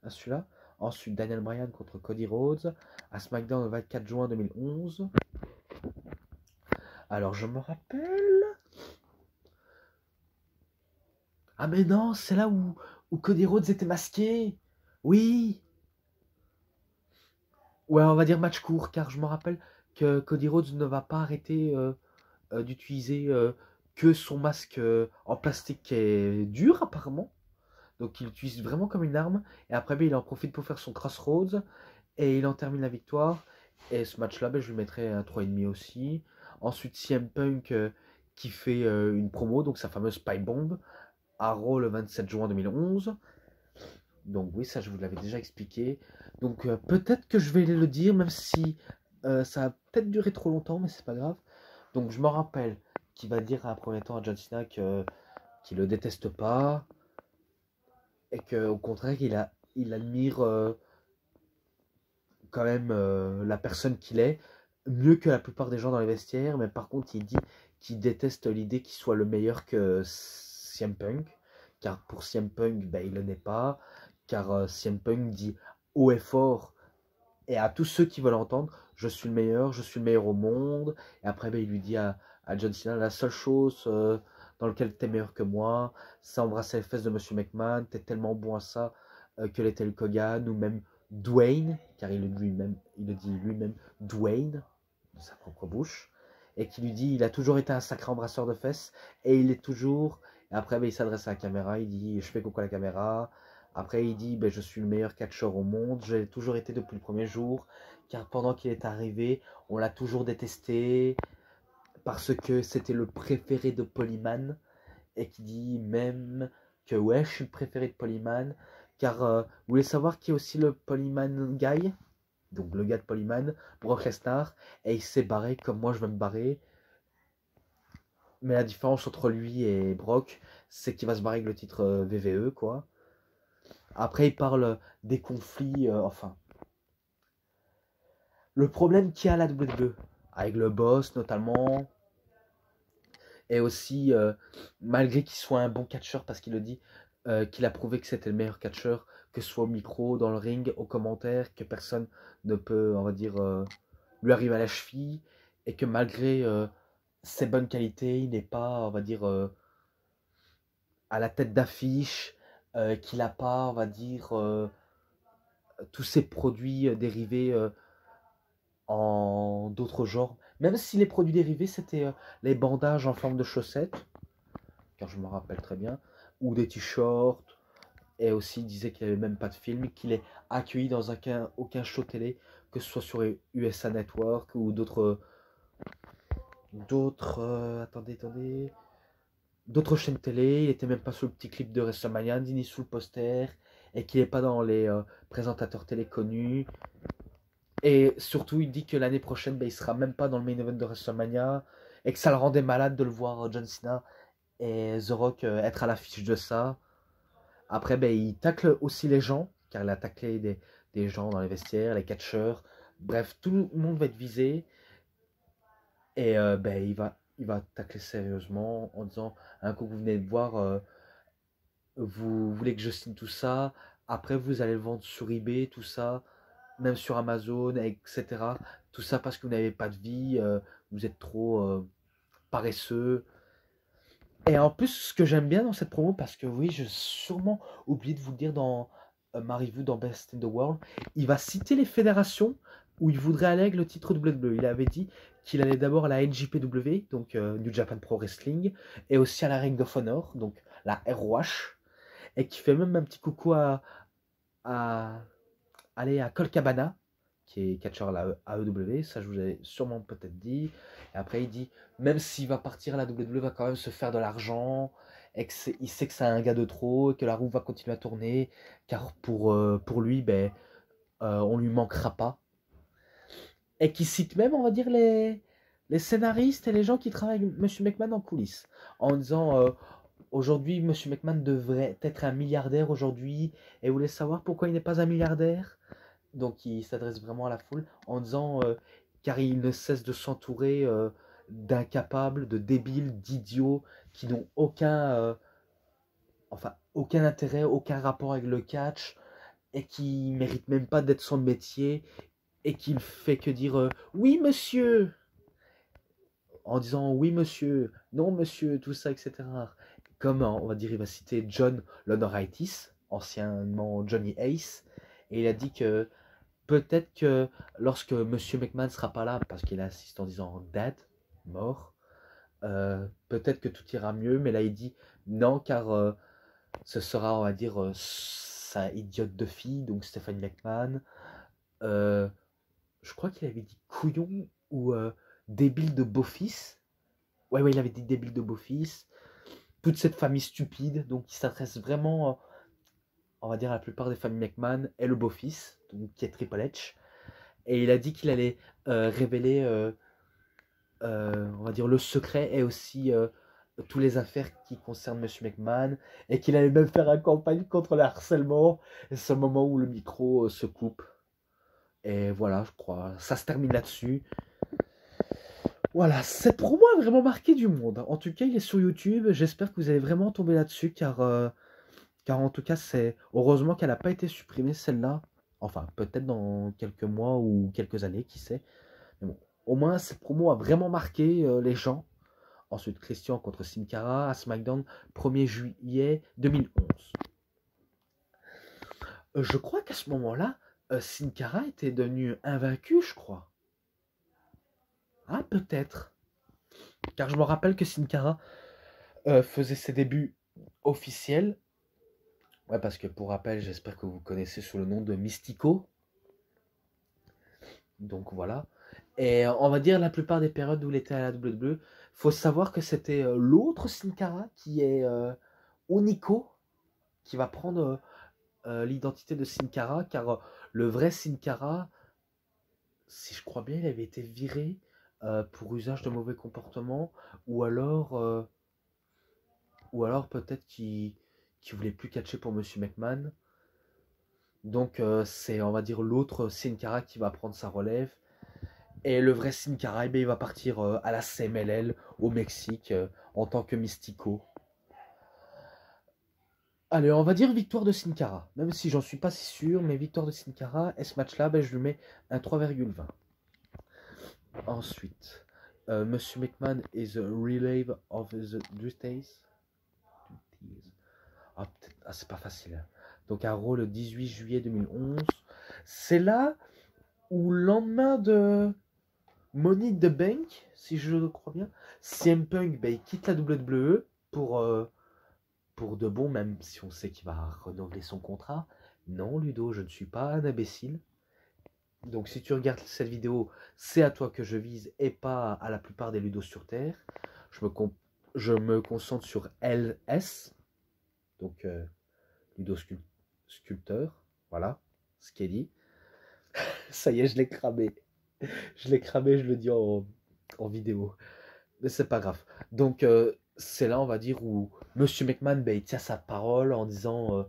à celui-là. Ensuite, Daniel Bryan contre Cody Rhodes à SmackDown le 24 juin 2011. Alors, je me rappelle. Ah, mais non, c'est là où Cody Rhodes était masqué. Oui. Ouais, on va dire match court, car je me rappelle que Cody Rhodes ne va pas arrêter d'utiliser que son masque en plastique qui est dur, apparemment. Donc, il l'utilise vraiment comme une arme. Et après, il en profite pour faire son Crossroads. Et il en termine la victoire. Et ce match-là, je lui mettrai un 3,5 aussi. Ensuite, CM Punk qui fait une promo, donc sa fameuse Pipe Bomb, à Raw le 27 juin 2011. Donc oui, ça je vous l'avais déjà expliqué. Donc peut-être que je vais le dire, même si ça a peut-être duré trop longtemps, mais c'est pas grave. Donc je me rappelle qu'il va dire à un premier temps à John Cena qu'il le déteste pas. Et qu'au contraire, il admire quand même la personne qu'il est, mieux que la plupart des gens dans les vestiaires, mais par contre il dit qu'il déteste l'idée qu'il soit le meilleur que CM Punk, car pour CM Punk, il ne l'est pas, car CM Punk dit haut et fort, et à tous ceux qui veulent entendre, je suis le meilleur au monde, et après il lui dit à John Cena, la seule chose dans laquelle tu es meilleur que moi, c'est embrasser les fesses de Monsieur McMahon, tu es tellement bon à ça que les Hulk Hogan, ou même Dwayne, car il le dit lui-même Dwayne, de sa propre bouche, et qui lui dit il a toujours été un sacré embrasseur de fesses, et il est toujours. Et après, il s'adresse à la caméra, il dit je fais coucou à la caméra. Après, il dit je suis le meilleur catcheur au monde, j'ai toujours été depuis le premier jour, car pendant qu'il est arrivé, on l'a toujours détesté, parce que c'était le préféré de Polyman, et qui dit même que ouais, je suis le préféré de Polyman, car vous voulez savoir qui est aussi le Polyman guy, donc le gars de Polyman, Brock Lesnar, et il s'est barré comme moi je vais me barrer, mais la différence entre lui et Brock, c'est qu'il va se barrer avec le titre VVE, quoi. Après, il parle des conflits, enfin, le problème qu'il y a à la WWE, avec le boss notamment, et aussi, malgré qu'il soit un bon catcheur, parce qu'il le dit, qu'il a prouvé que c'était le meilleur catcheur, que ce soit au micro, dans le ring, aux commentaires, que personne ne peut, on va dire, lui arriver à la cheville, et que malgré ses bonnes qualités, il n'est pas, on va dire, à la tête d'affiche, qu'il n'a pas, on va dire, tous ses produits dérivés en d'autres genres. Même si les produits dérivés, c'était les bandages en forme de chaussettes, car je me rappelle très bien, ou des t-shirts, et aussi il disait qu'il n'avait même pas de film, qu'il est accueilli dans aucun show télé, que ce soit sur USA Network ou d'autres chaînes télé. Il était même pas sur le petit clip de WrestleMania, ni sous le poster, et qu'il n'est pas dans les présentateurs télé connus. Et surtout, il dit que l'année prochaine, il sera même pas dans le main event de WrestleMania, et que ça le rendait malade de le voir John Cena et The Rock être à l'affiche de ça. Après, il tacle aussi les gens, car il a taclé des gens dans les vestiaires, les catcheurs. Bref, tout le monde va être visé. Et il va tacler sérieusement en disant un coup vous venez de voir, vous voulez que je signe tout ça. Après, vous allez le vendre sur eBay, tout ça, même sur Amazon, etc. Tout ça parce que vous n'avez pas de vie, vous êtes trop paresseux. Et en plus, ce que j'aime bien dans cette promo, parce que oui, j'ai sûrement oublié de vous le dire dans ma review dans Best in the World, il va citer les fédérations où il voudrait aller avec le titre WWE. Il avait dit qu'il allait d'abord à la NJPW, donc New Japan Pro Wrestling, et aussi à la Ring of Honor, donc la ROH, et qui fait même un petit coucou à aller à Colt Cabana, qui est catcheur à la AEW, ça je vous l'ai sûrement peut-être dit. Et après il dit, même s'il va partir à la WWE, il va quand même se faire de l'argent, et il sait que c'est un gars de trop, et que la roue va continuer à tourner, car pour lui, on lui manquera pas. Et qui cite même, on va dire, les scénaristes et les gens qui travaillent avec M. McMahon en coulisses, en disant, aujourd'hui, M. McMahon devrait être un milliardaire aujourd'hui, et vous voulez savoir pourquoi il n'est pas un milliardaire? Donc il s'adresse vraiment à la foule en disant car il ne cesse de s'entourer d'incapables, de débiles, d'idiots qui n'ont aucun intérêt, aucun rapport avec le catch et qui méritent même pas d'être son métier et qu'il fait que dire oui monsieur en disant oui monsieur, non monsieur, tout ça, etc. Comme on va dire, il va citer John Laurinaitis, anciennement Johnny Ace, et il a dit que peut-être que lorsque Monsieur McMahon ne sera pas là, parce qu'il insiste en disant dead, mort, peut-être que tout ira mieux, mais là il dit non, car ce sera, on va dire, sa idiote de fille, donc Stephanie McMahon. Je crois qu'il avait dit couillon ou débile de beau-fils. Ouais, il avait dit débile de beau-fils. Toute cette famille stupide, donc il s'adresse vraiment, on va dire, à la plupart des familles McMahon et le beau-fils, donc qui est Triple H. Et il a dit qu'il allait révéler, on va dire, le secret et aussi toutes les affaires qui concernent Monsieur McMahon, et qu'il allait même faire une campagne contre le harcèlement. Et c'est le moment où le micro se coupe. Et voilà, je crois, ça se termine là-dessus. Voilà, cette promo a vraiment marqué du monde. En tout cas, il est sur YouTube. J'espère que vous allez vraiment tomber là-dessus, car en tout cas, c'est heureusement qu'elle n'a pas été supprimée, celle-là. Enfin, peut-être dans quelques mois ou quelques années, qui sait. Mais bon, au moins, cette promo a vraiment marqué les gens. Ensuite, Christian contre Sin Cara à SmackDown, 1er juillet 2011. Je crois qu'à ce moment-là, Sin Cara était devenu invaincu, je crois. Ah, peut-être. Car je me rappelle que Sin Cara faisait ses débuts officiels. Ouais, parce que pour rappel, j'espère que vous connaissez sous le nom de Mystico. Donc voilà. Et on va dire la plupart des périodes où il était à la WWE, faut savoir que c'était l'autre Sin Cara qui est Unico, qui va prendre l'identité de Sin Cara, car le vrai Sin Cara, si je crois bien, il avait été viré pour usage de mauvais comportement, ou alors, peut-être qu'il voulait plus catcher pour Monsieur McMahon. Donc c'est, on va dire, l'autre Sin Cara qui va prendre sa relève. Et le vrai Sin Cara, il va partir à la CMLL au Mexique en tant que Mystico. Allez, on va dire victoire de Sin Cara. Même si j'en suis pas si sûr, mais victoire de Sin Cara. Et ce match-là, je lui mets un 3,20. Ensuite, Monsieur McMahon is a relay of the duties. Ah, c'est pas facile. Hein. Donc à Raw le 18 juillet 2011. C'est là où le lendemain de Money in the Bank, si je le crois bien, CM Punk, il quitte la WWE pour de bon, même si on sait qu'il va renouveler son contrat. Non, Ludo, je ne suis pas un imbécile. Donc si tu regardes cette vidéo, c'est à toi que je vise et pas à la plupart des Ludos sur Terre. Je me concentre sur LS, donc Ludo Sculpteur, voilà, ce qui est dit. Ça y est, je l'ai cramé. Je l'ai cramé, je le dis en vidéo. Mais c'est pas grave. Donc c'est là, on va dire, où Monsieur McMahon, il tient sa parole en disant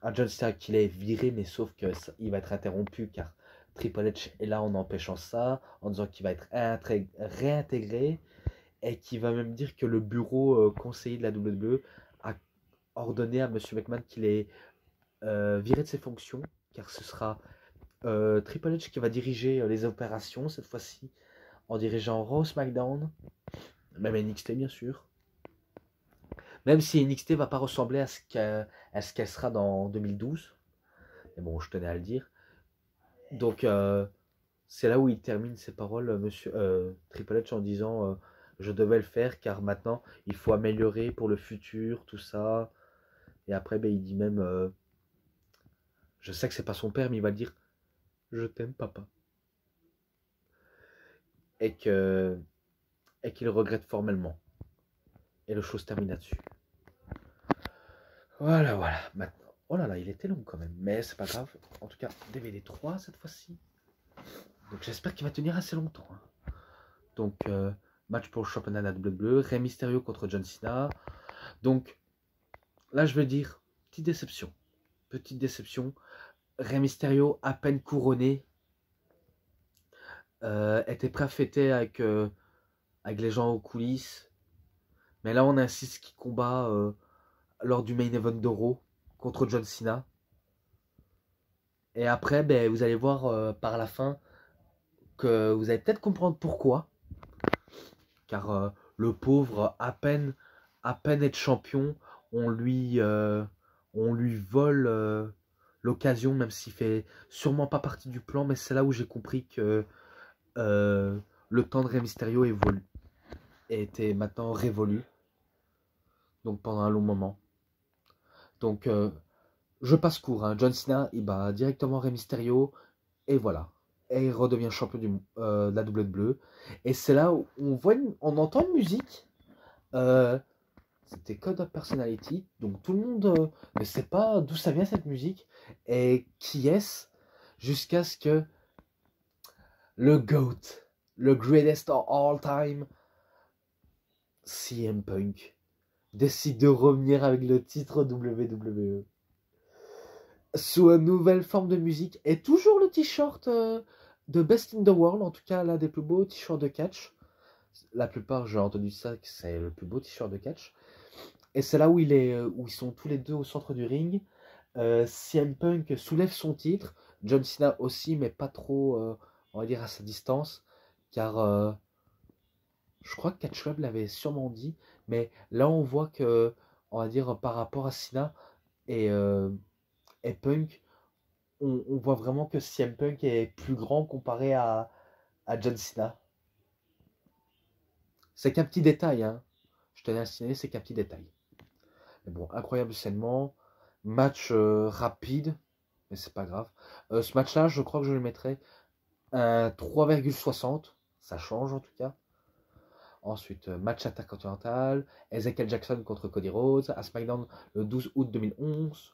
à John Cena qu'il est viré, mais sauf que il va être interrompu car Triple H est là en empêchant ça, en disant qu'il va être réintégré et qu'il va même dire que le bureau conseiller de la WWE a ordonné à Monsieur McMahon qu'il est viré de ses fonctions, car ce sera Triple H qui va diriger les opérations cette fois-ci, en dirigeant Raw, SmackDown, même NXT bien sûr. Même si NXT va pas ressembler à ce qu'elle sera dans 2012. Mais bon, je tenais à le dire. Donc, c'est là où il termine ses paroles, monsieur Triple H, en disant je devais le faire car maintenant il faut améliorer pour le futur, tout ça. Et après, il dit même je sais que c'est pas son père, mais il va dire je t'aime, papa. Et qu'il regrette formellement. Et le show se termine là-dessus. Voilà. Maintenant. Oh là là, il était long quand même, mais c'est pas grave. En tout cas, DVD 3 cette fois-ci. Donc j'espère qu'il va tenir assez longtemps. Hein. Donc match pour le championnat de la WWE, Rey Mysterio contre John Cena. Donc là je veux dire, petite déception. Rey Mysterio, à peine couronné, était prêt à fêter avec les gens aux coulisses. Mais là on a un 6 qui combat lors du main event d'Euro contre John Cena. Et après, vous allez voir par la fin que vous allez peut-être comprendre pourquoi. Car le pauvre, à peine être champion, on lui vole l'occasion, même s'il fait sûrement pas partie du plan. Mais c'est là où j'ai compris que le temps de Rey Mysterio était maintenant révolu. Donc pendant un long moment. Donc je passe court. Hein. John Cena, il bat directement Rey Mysterio. Et voilà. Et il redevient champion de la WWE. Et c'est là où on entend une musique. C'était Code of Personality. Donc tout le monde ne sait pas d'où ça vient cette musique. Et qui est-ce. Jusqu'à ce que le GOAT, le greatest of all time, CM Punk, décide de revenir avec le titre WWE. Sous une nouvelle forme de musique. Et toujours le t-shirt de Best in the World. En tout cas, l'un des plus beaux t-shirts de catch. La plupart, j'ai entendu ça, que c'est le plus beau t-shirt de catch. Et c'est là où ils sont tous les deux au centre du ring. CM Punk soulève son titre. John Cena aussi, mais pas trop, on va dire, à sa distance. Car je crois que Catch Web l'avait sûrement dit. Mais là, on voit que, on va dire, par rapport à Cena et Punk, on voit vraiment que CM Punk est plus grand comparé à John Cena. C'est qu'un petit détail, hein. Je tenais à signaler, c'est qu'un petit détail. Mais bon, incroyable sainement. Match rapide, mais c'est pas grave. Ce match-là, je crois que je le mettrais un 3,60. Ça change en tout cas. Ensuite, match intercontinental. Ezekiel Jackson contre Cody Rhodes à SmackDown le 12 août 2011.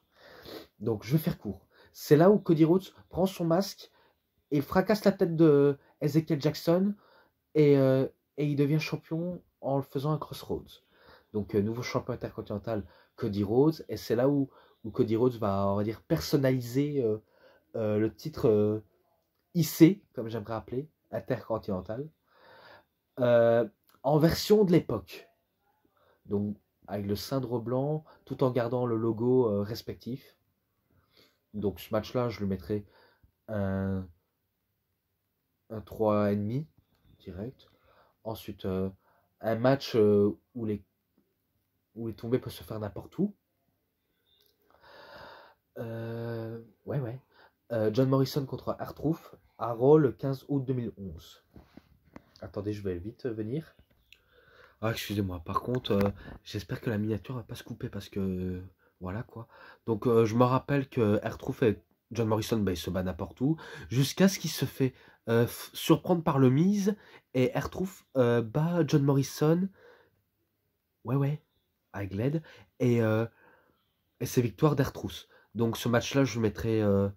Donc, je vais faire court. C'est là où Cody Rhodes prend son masque et fracasse la tête de Ezekiel Jackson et il devient champion en le faisant un Crossroads. Donc, nouveau champion intercontinental Cody Rhodes. Et c'est là où Cody Rhodes va, on va dire, personnaliser le titre IC, comme j'aimerais appeler, intercontinental, en version de l'époque. Donc, avec le cindre blanc, tout en gardant le logo respectif. Donc, ce match-là, je le mettrai un 3,5 direct. Ensuite, un match où les tombées peuvent se faire n'importe où. Ouais. John Morrison contre R-Truth à Raw le 15 août 2011. Attendez, je vais vite venir. Ah, excusez-moi. Par contre, j'espère que la miniature va pas se couper parce que voilà quoi. Donc, je me rappelle que R-Truth et John Morrison, bah, il se bat n'importe où jusqu'à ce qu'il se fait surprendre par le Miz et R-Truth bat John Morrison. Ouais, avec l'aide et c'est victoire d'R-Truth. Donc, ce match-là, je mettrai un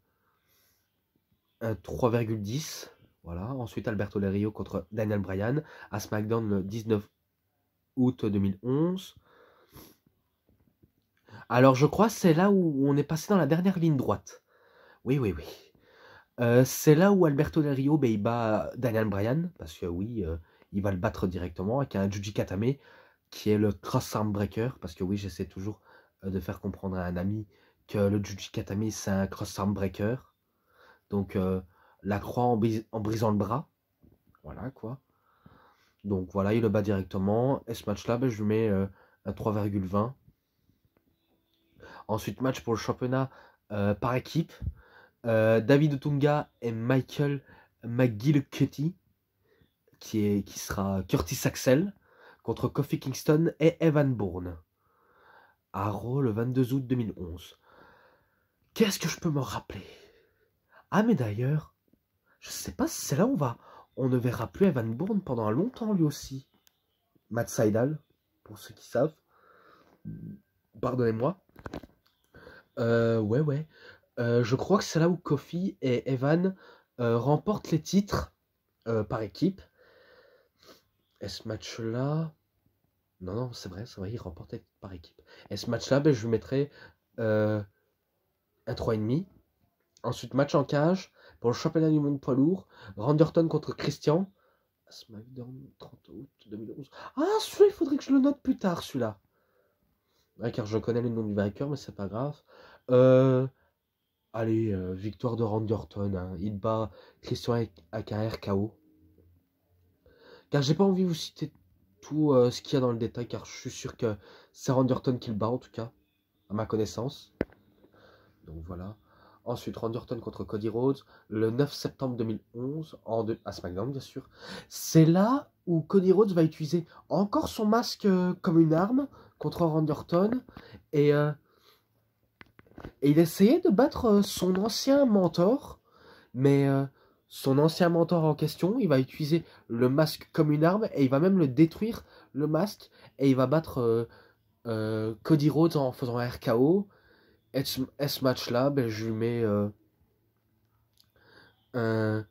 3,10. Voilà. Ensuite, Alberto Del Rio contre Daniel Bryan à SmackDown le 19 août 2011. Alors, je crois que c'est là où on est passé dans la dernière ligne droite. Oui. C'est là où Alberto Del Rio, il bat Daniel Bryan, parce que oui, il va le battre directement avec un Juji Katame, qui est le Cross Arm Breaker, parce que oui, j'essaie toujours de faire comprendre à un ami que le Juji Katame, c'est un Cross Arm Breaker. Donc, la croix en brisant le bras. Voilà, quoi. Donc, voilà, il le bat directement. Et ce match-là, je lui mets un 3,20. Ensuite, match pour le championnat par équipe. David Otunga et Michael McGillicuddy, qui sera Curtis Axel, contre Kofi Kingston et Evan Bourne. À Raw le 22 août 2011. Qu'est-ce que je peux me rappeler? Ah, mais d'ailleurs, je sais pas si c'est là où on ne verra plus Evan Bourne pendant un longtemps lui aussi. Matt Sydal, pour ceux qui savent. Pardonnez-moi. Ouais. Je crois que c'est là où Kofi et Evan remportent les titres par équipe. Et ce match-là... Non, c'est vrai, ils remportent par équipe. Et ce match-là, je lui mettrai un 3,5. Ensuite, match en cage pour le championnat du monde poids lourd. Randy Orton contre Christian. SmackDown 30 août 2011. Ah, celui-là, il faudrait que je le note plus tard, celui-là. Ouais, car je connais le nom du vainqueur, mais c'est pas grave. Allez, victoire de Randy Orton. Hein. Il bat Christian avec un RKO. Car j'ai pas envie de vous citer tout ce qu'il y a dans le détail, car je suis sûr que c'est Randy Orton qui le bat, en tout cas, à ma connaissance. Donc voilà. Ensuite, Randy Orton contre Cody Rhodes, le 9 septembre 2011, à SmackDown, bien sûr. C'est là où Cody Rhodes va utiliser encore son masque comme une arme contre Randy Orton. Et il essayait de battre son ancien mentor, mais son ancien mentor en question, il va utiliser le masque comme une arme et il va même le détruire, le masque, et il va battre Cody Rhodes en faisant un RKO. Et ce match-là, je lui mets un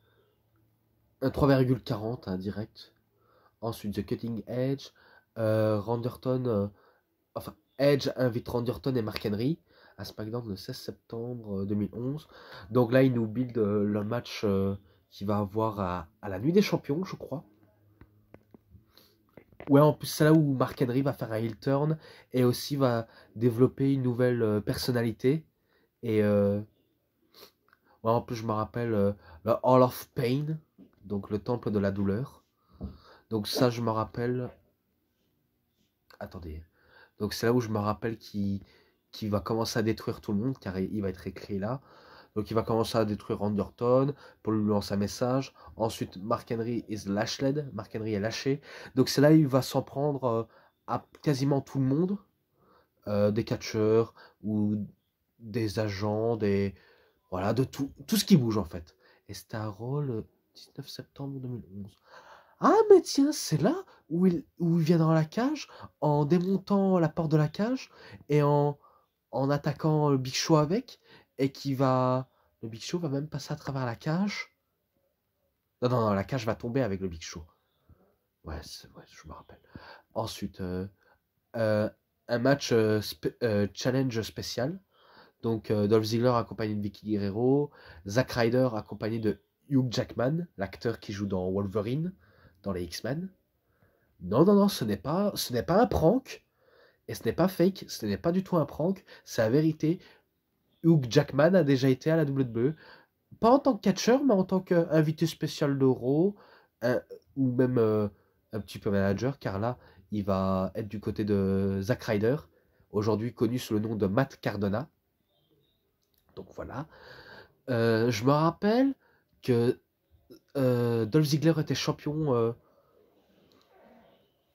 3,40 hein, direct. Ensuite, The Cutting Edge, Randy Orton, enfin, Edge invite Randy Orton et Mark Henry à SmackDown le 16 septembre 2011. Donc là, il nous build le match qu'il va avoir à la Nuit des Champions, je crois. Ouais, en plus, c'est là où Mark Henry va faire un heel turn et aussi va développer une nouvelle personnalité. Et ouais, en plus, je me rappelle le Hall of Pain, donc le temple de la douleur. Donc ça, je me rappelle... Attendez. Donc c'est là où je me rappelle qu'il va commencer à détruire tout le monde, car il va être écrit là. Donc il va commencer à détruire Randy Orton pour lui lancer un message. Ensuite, Mark Henry is lashed. Mark Henry est lâché. Donc c'est là où il va s'en prendre à quasiment tout le monde. Des catcheurs ou des agents, voilà, de tout ce qui bouge en fait. Et c'était à Raw le 19 septembre 2011. Ah mais tiens, c'est là où il vient dans la cage en démontant la porte de la cage et en attaquant le Big Show avec, et le Big Show va même passer à travers la cage. Non, la cage va tomber avec le Big Show. Ouais, ouais, je me rappelle. Ensuite, un match challenge spécial. Donc Dolph Ziggler accompagné de Vicky Guerrero, Zack Ryder accompagné de Hugh Jackman, l'acteur qui joue dans Wolverine, dans les X-Men. Non, ce n'est pas un prank, et ce n'est pas fake, ce n'est pas du tout un prank, c'est la vérité. Hugh Jackman a déjà été à la WWE, pas en tant que catcheur, mais en tant qu'invité spécial de Raw, ou même un petit peu manager, car là, il va être du côté de Zack Ryder, aujourd'hui connu sous le nom de Matt Cardona. Donc voilà. Je me rappelle que Dolph Ziggler était champion.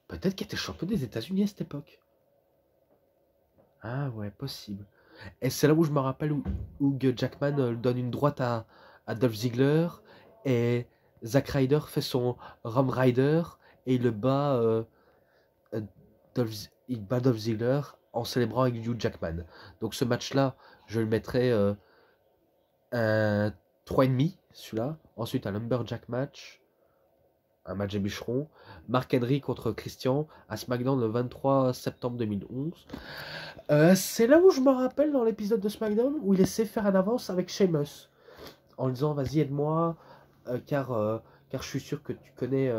Peut-être qu'il était champion des États-Unis à cette époque. Ah ouais, possible. Et c'est là où je me rappelle où Hugh Jackman donne une droite à Dolph Ziggler, et Zack Ryder fait son Rum Rider et il le bat. Il bat Dolph Ziggler en célébrant avec Hugh Jackman. Donc ce match-là, je le mettrai un 3,5, celui-là. Ensuite, un Lumberjack match. Un match des bûcherons. Mark Henry contre Christian à SmackDown le 23 septembre 2011. C'est là où je me rappelle dans l'épisode de SmackDown où il essaie de faire un avance avec Sheamus. En lui disant, vas-y, aide-moi, car je suis sûr que tu connais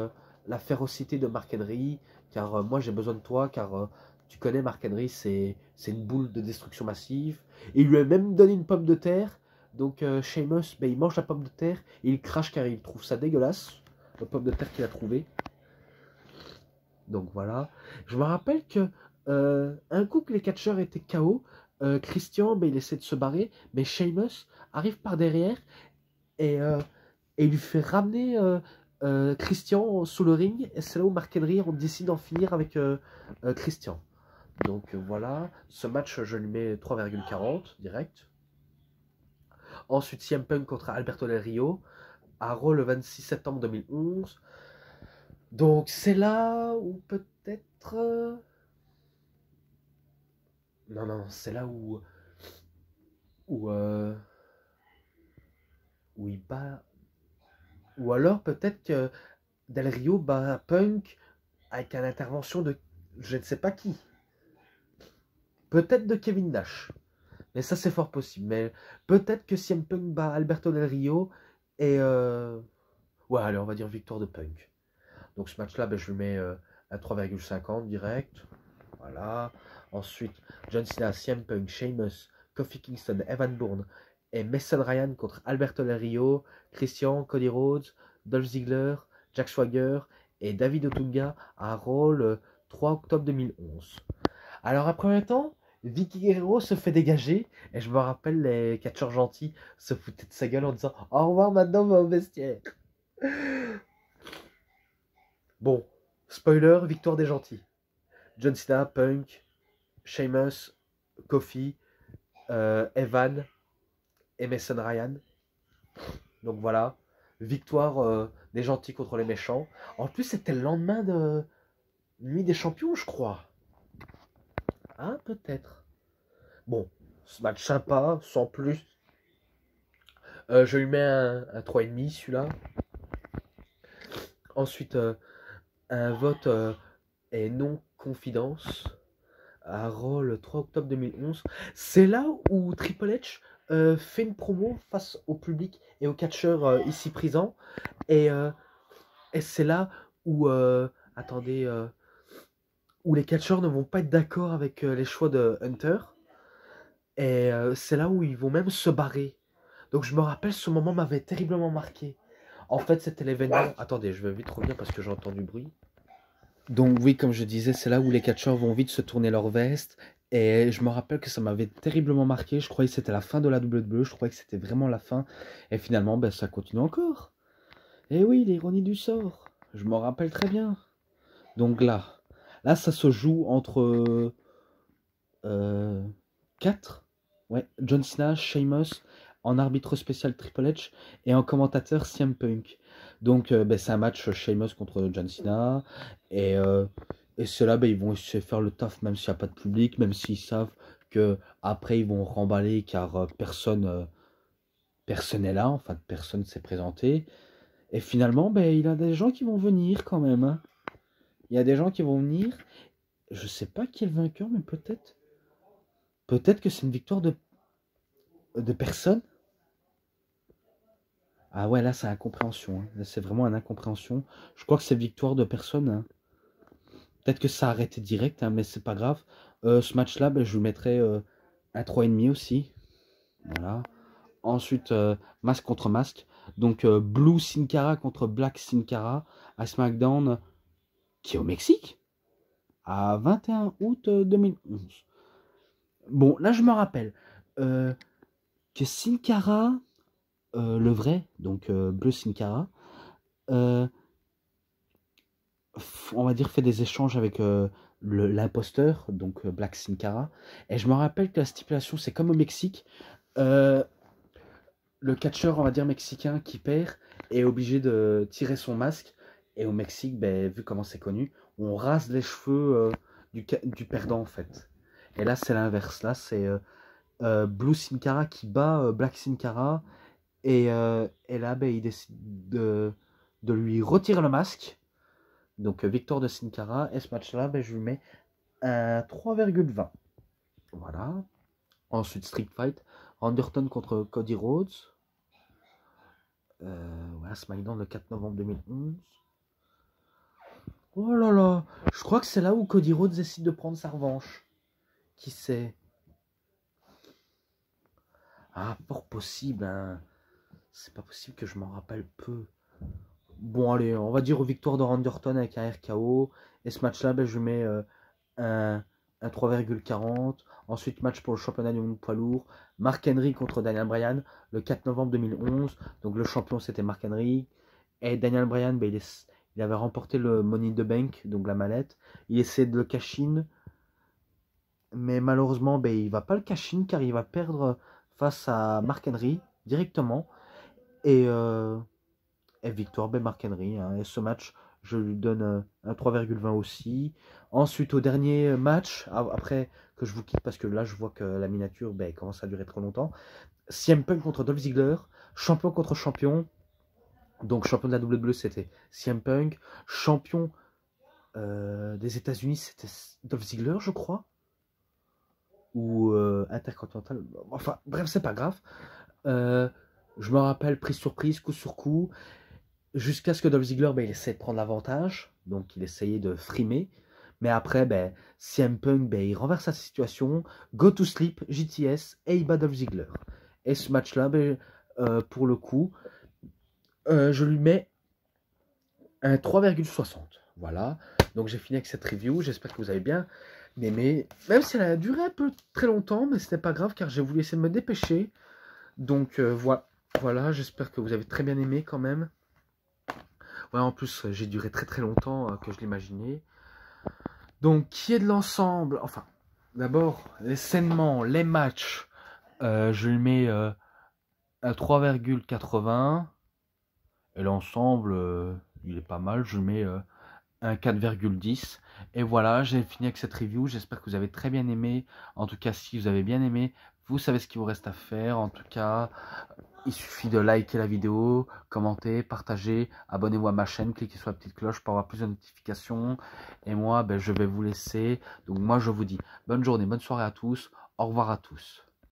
la férocité de Mark Henry, car moi j'ai besoin de toi, car tu connais Mark Henry, c'est une boule de destruction massive. Et il lui a même donné une pomme de terre. Donc Sheamus, il mange la pomme de terre, et il crache car il trouve ça dégueulasse, la pomme de terre qu'il a trouvée. Donc voilà. Je me rappelle que un coup que les catcheurs étaient KO, Christian, il essaie de se barrer, mais Sheamus arrive par derrière et il lui fait ramener Christian sous le ring. Et c'est là où Mark Henry on décide d'en finir avec Christian. Donc voilà, ce match je lui mets 3,40 direct. Ensuite CM Punk contre Alberto Del Rio à Raw le 26 septembre 2011. Donc c'est là où peut-être... Non, c'est là où il bat... Ou alors peut-être que Del Rio bat Punk avec une intervention de je ne sais pas qui. Peut-être de Kevin Nash. Mais ça c'est fort possible. Mais peut-être que CM Punk bat Alberto Del Rio et... Ouais, allez, on va dire victoire de Punk. Donc ce match-là, je le mets à 3,50 direct. Voilà. Ensuite, John Cena, CM Punk, Sheamus, Kofi Kingston, Evan Bourne et Mason Ryan contre Alberto Del Rio, Christian, Cody Rhodes, Dolph Ziggler, Jack Swagger et David Otunga à Raw le 3 octobre 2011. Alors après un temps, Vicky Guerrero se fait dégager et je me rappelle les catcheurs gentils se foutaient de sa gueule en disant « Au revoir maintenant, va au vestiaire ». Bon, spoiler, victoire des gentils. John Cena, Punk, Sheamus, Kofi, Evan et Mason Ryan. Donc voilà, victoire des gentils contre les méchants. En plus, c'était le lendemain de Nuit des Champions, je crois. Ah, peut-être. Bon, ce match sympa, sans plus. Je lui mets un 3,5, celui-là. Ensuite, un vote et non-confidence à Raw le 3 octobre 2011. C'est là où Triple H fait une promo face au public et aux catcheurs ici présents. Et c'est là où, où les catcheurs ne vont pas être d'accord avec les choix de Hunter. Et c'est là où ils vont même se barrer. Donc je me rappelle, ce moment m'avait terriblement marqué. En fait, c'était l'événement... Attendez, je vais vite revenir parce que j'entends du bruit. Donc oui, comme je disais, c'est là où les catcheurs vont vite se tourner leur veste Et je me rappelle que ça m'avait terriblement marqué. Je croyais que c'était la fin de la WWE. Je croyais que c'était vraiment la fin. Et finalement, ben, ça continue encore. Et oui, l'ironie du sort. Je m'en rappelle très bien. Donc là, ça se joue entre 4. Ouais, John Cena, Sheamus, en arbitre spécial Triple H et en commentateur CM Punk. Donc ben, c'est un match Sheamus contre John Cena. Et ceux-là, ben, ils vont essayer de faire le taf même s'il n'y a pas de public, même s'ils savent que après ils vont remballer car personne n'est là, enfin personne s'est présenté. Et finalement, ben, il y a des gens qui vont venir quand même. Hein. Il y a des gens qui vont venir. Je sais pas qui est le vainqueur, mais peut-être. Peut-être que c'est une victoire de personne. Ah ouais, là c'est incompréhension. Hein. Là c'est vraiment une incompréhension. Je crois que c'est victoire de personne. Hein. Peut-être que ça a arrêté direct, hein, mais c'est pas grave. Ce match-là, ben, je lui mettrai un 3,5 aussi. Voilà. Ensuite, masque contre masque. Donc Blue Sin Cara contre Black Sin Cara à SmackDown, qui est au Mexique, à 21 août 2011. Bon, là je me rappelle que Sin Cara, le vrai, donc Bleu Sin Cara, on va dire fait des échanges avec l'imposteur, donc Black Sin Cara. Et je me rappelle que la stipulation, c'est comme au Mexique. Le catcheur, on va dire mexicain, qui perd est obligé de tirer son masque. Et au Mexique, ben, vu comment c'est connu, on rase les cheveux du perdant en fait. Et là, c'est l'inverse. Là, c'est Blue Sin Cara qui bat Black Sin Cara. Et là, ben, il décide de lui retirer le masque. Donc, victoire de Sin Cara. Et ce match-là, ben, je lui mets un 3,20. Voilà. Ensuite, Street Fight. Anderton contre Cody Rhodes. Voilà, SmackDown le 4 novembre 2011. Oh là là, je crois que c'est là où Cody Rhodes décide de prendre sa revanche. Qui sait? Ah, pas possible, hein. C'est pas possible que je m'en rappelle peu. Bon, allez, on va dire victoire de Randy Orton avec un RKO. Et ce match-là, ben, je mets un 3,40. Ensuite, match pour le championnat du monde poids lourd. Mark Henry contre Daniel Bryan le 4 novembre 2011. Donc le champion, c'était Mark Henry. Et Daniel Bryan, ben, il avait remporté le Money in the Bank, donc la mallette. Il essaie de le cash-in. Mais malheureusement, ben, il ne va pas le cash-in car il va perdre face à Mark Henry directement. Et victoire, ben Mark Henry. Hein. Et ce match, je lui donne un 3,20 aussi. Ensuite, au dernier match, après que je vous quitte parce que là, je vois que la miniature ben, commence à durer trop longtemps. CM Punk contre Dolph Ziggler, champion contre champion. Donc, champion de la WWE, c'était CM Punk. Champion des États-Unis, c'était Dolph Ziggler, je crois. Ou intercontinental. Enfin, bref, c'est pas grave. Je me rappelle, prise sur prise, coup sur coup. Jusqu'à ce que Dolph Ziggler, ben, il essaie de prendre l'avantage. Donc, il essayait de frimer. Mais après, ben, CM Punk, ben, il renverse sa situation. Go to sleep, JTS, et il bat Dolph Ziggler. Et ce match-là, ben, pour le coup, je lui mets un 3,60. Voilà. Donc, j'ai fini avec cette review. J'espère que vous avez bien aimé. Même si elle a duré un peu très longtemps, mais c'était pas grave car j'ai voulu essayer de me dépêcher. Donc, voilà. J'espère que vous avez très bien aimé quand même. Ouais, en plus, j'ai duré très très longtemps que je l'imaginais. Donc, qui est de l'ensemble? Enfin, d'abord, les sainements, les matchs, je lui mets un 3,80. Et l'ensemble, il est pas mal. Je lui mets un 4,10. Et voilà, j'ai fini avec cette review. J'espère que vous avez très bien aimé. En tout cas, si vous avez bien aimé, vous savez ce qu'il vous reste à faire. En tout cas, il suffit de liker la vidéo, commenter, partager, abonnez-vous à ma chaîne, cliquez sur la petite cloche pour avoir plus de notifications. Et moi, ben, je vais vous laisser. Donc moi, je vous dis bonne journée, bonne soirée à tous. Au revoir à tous.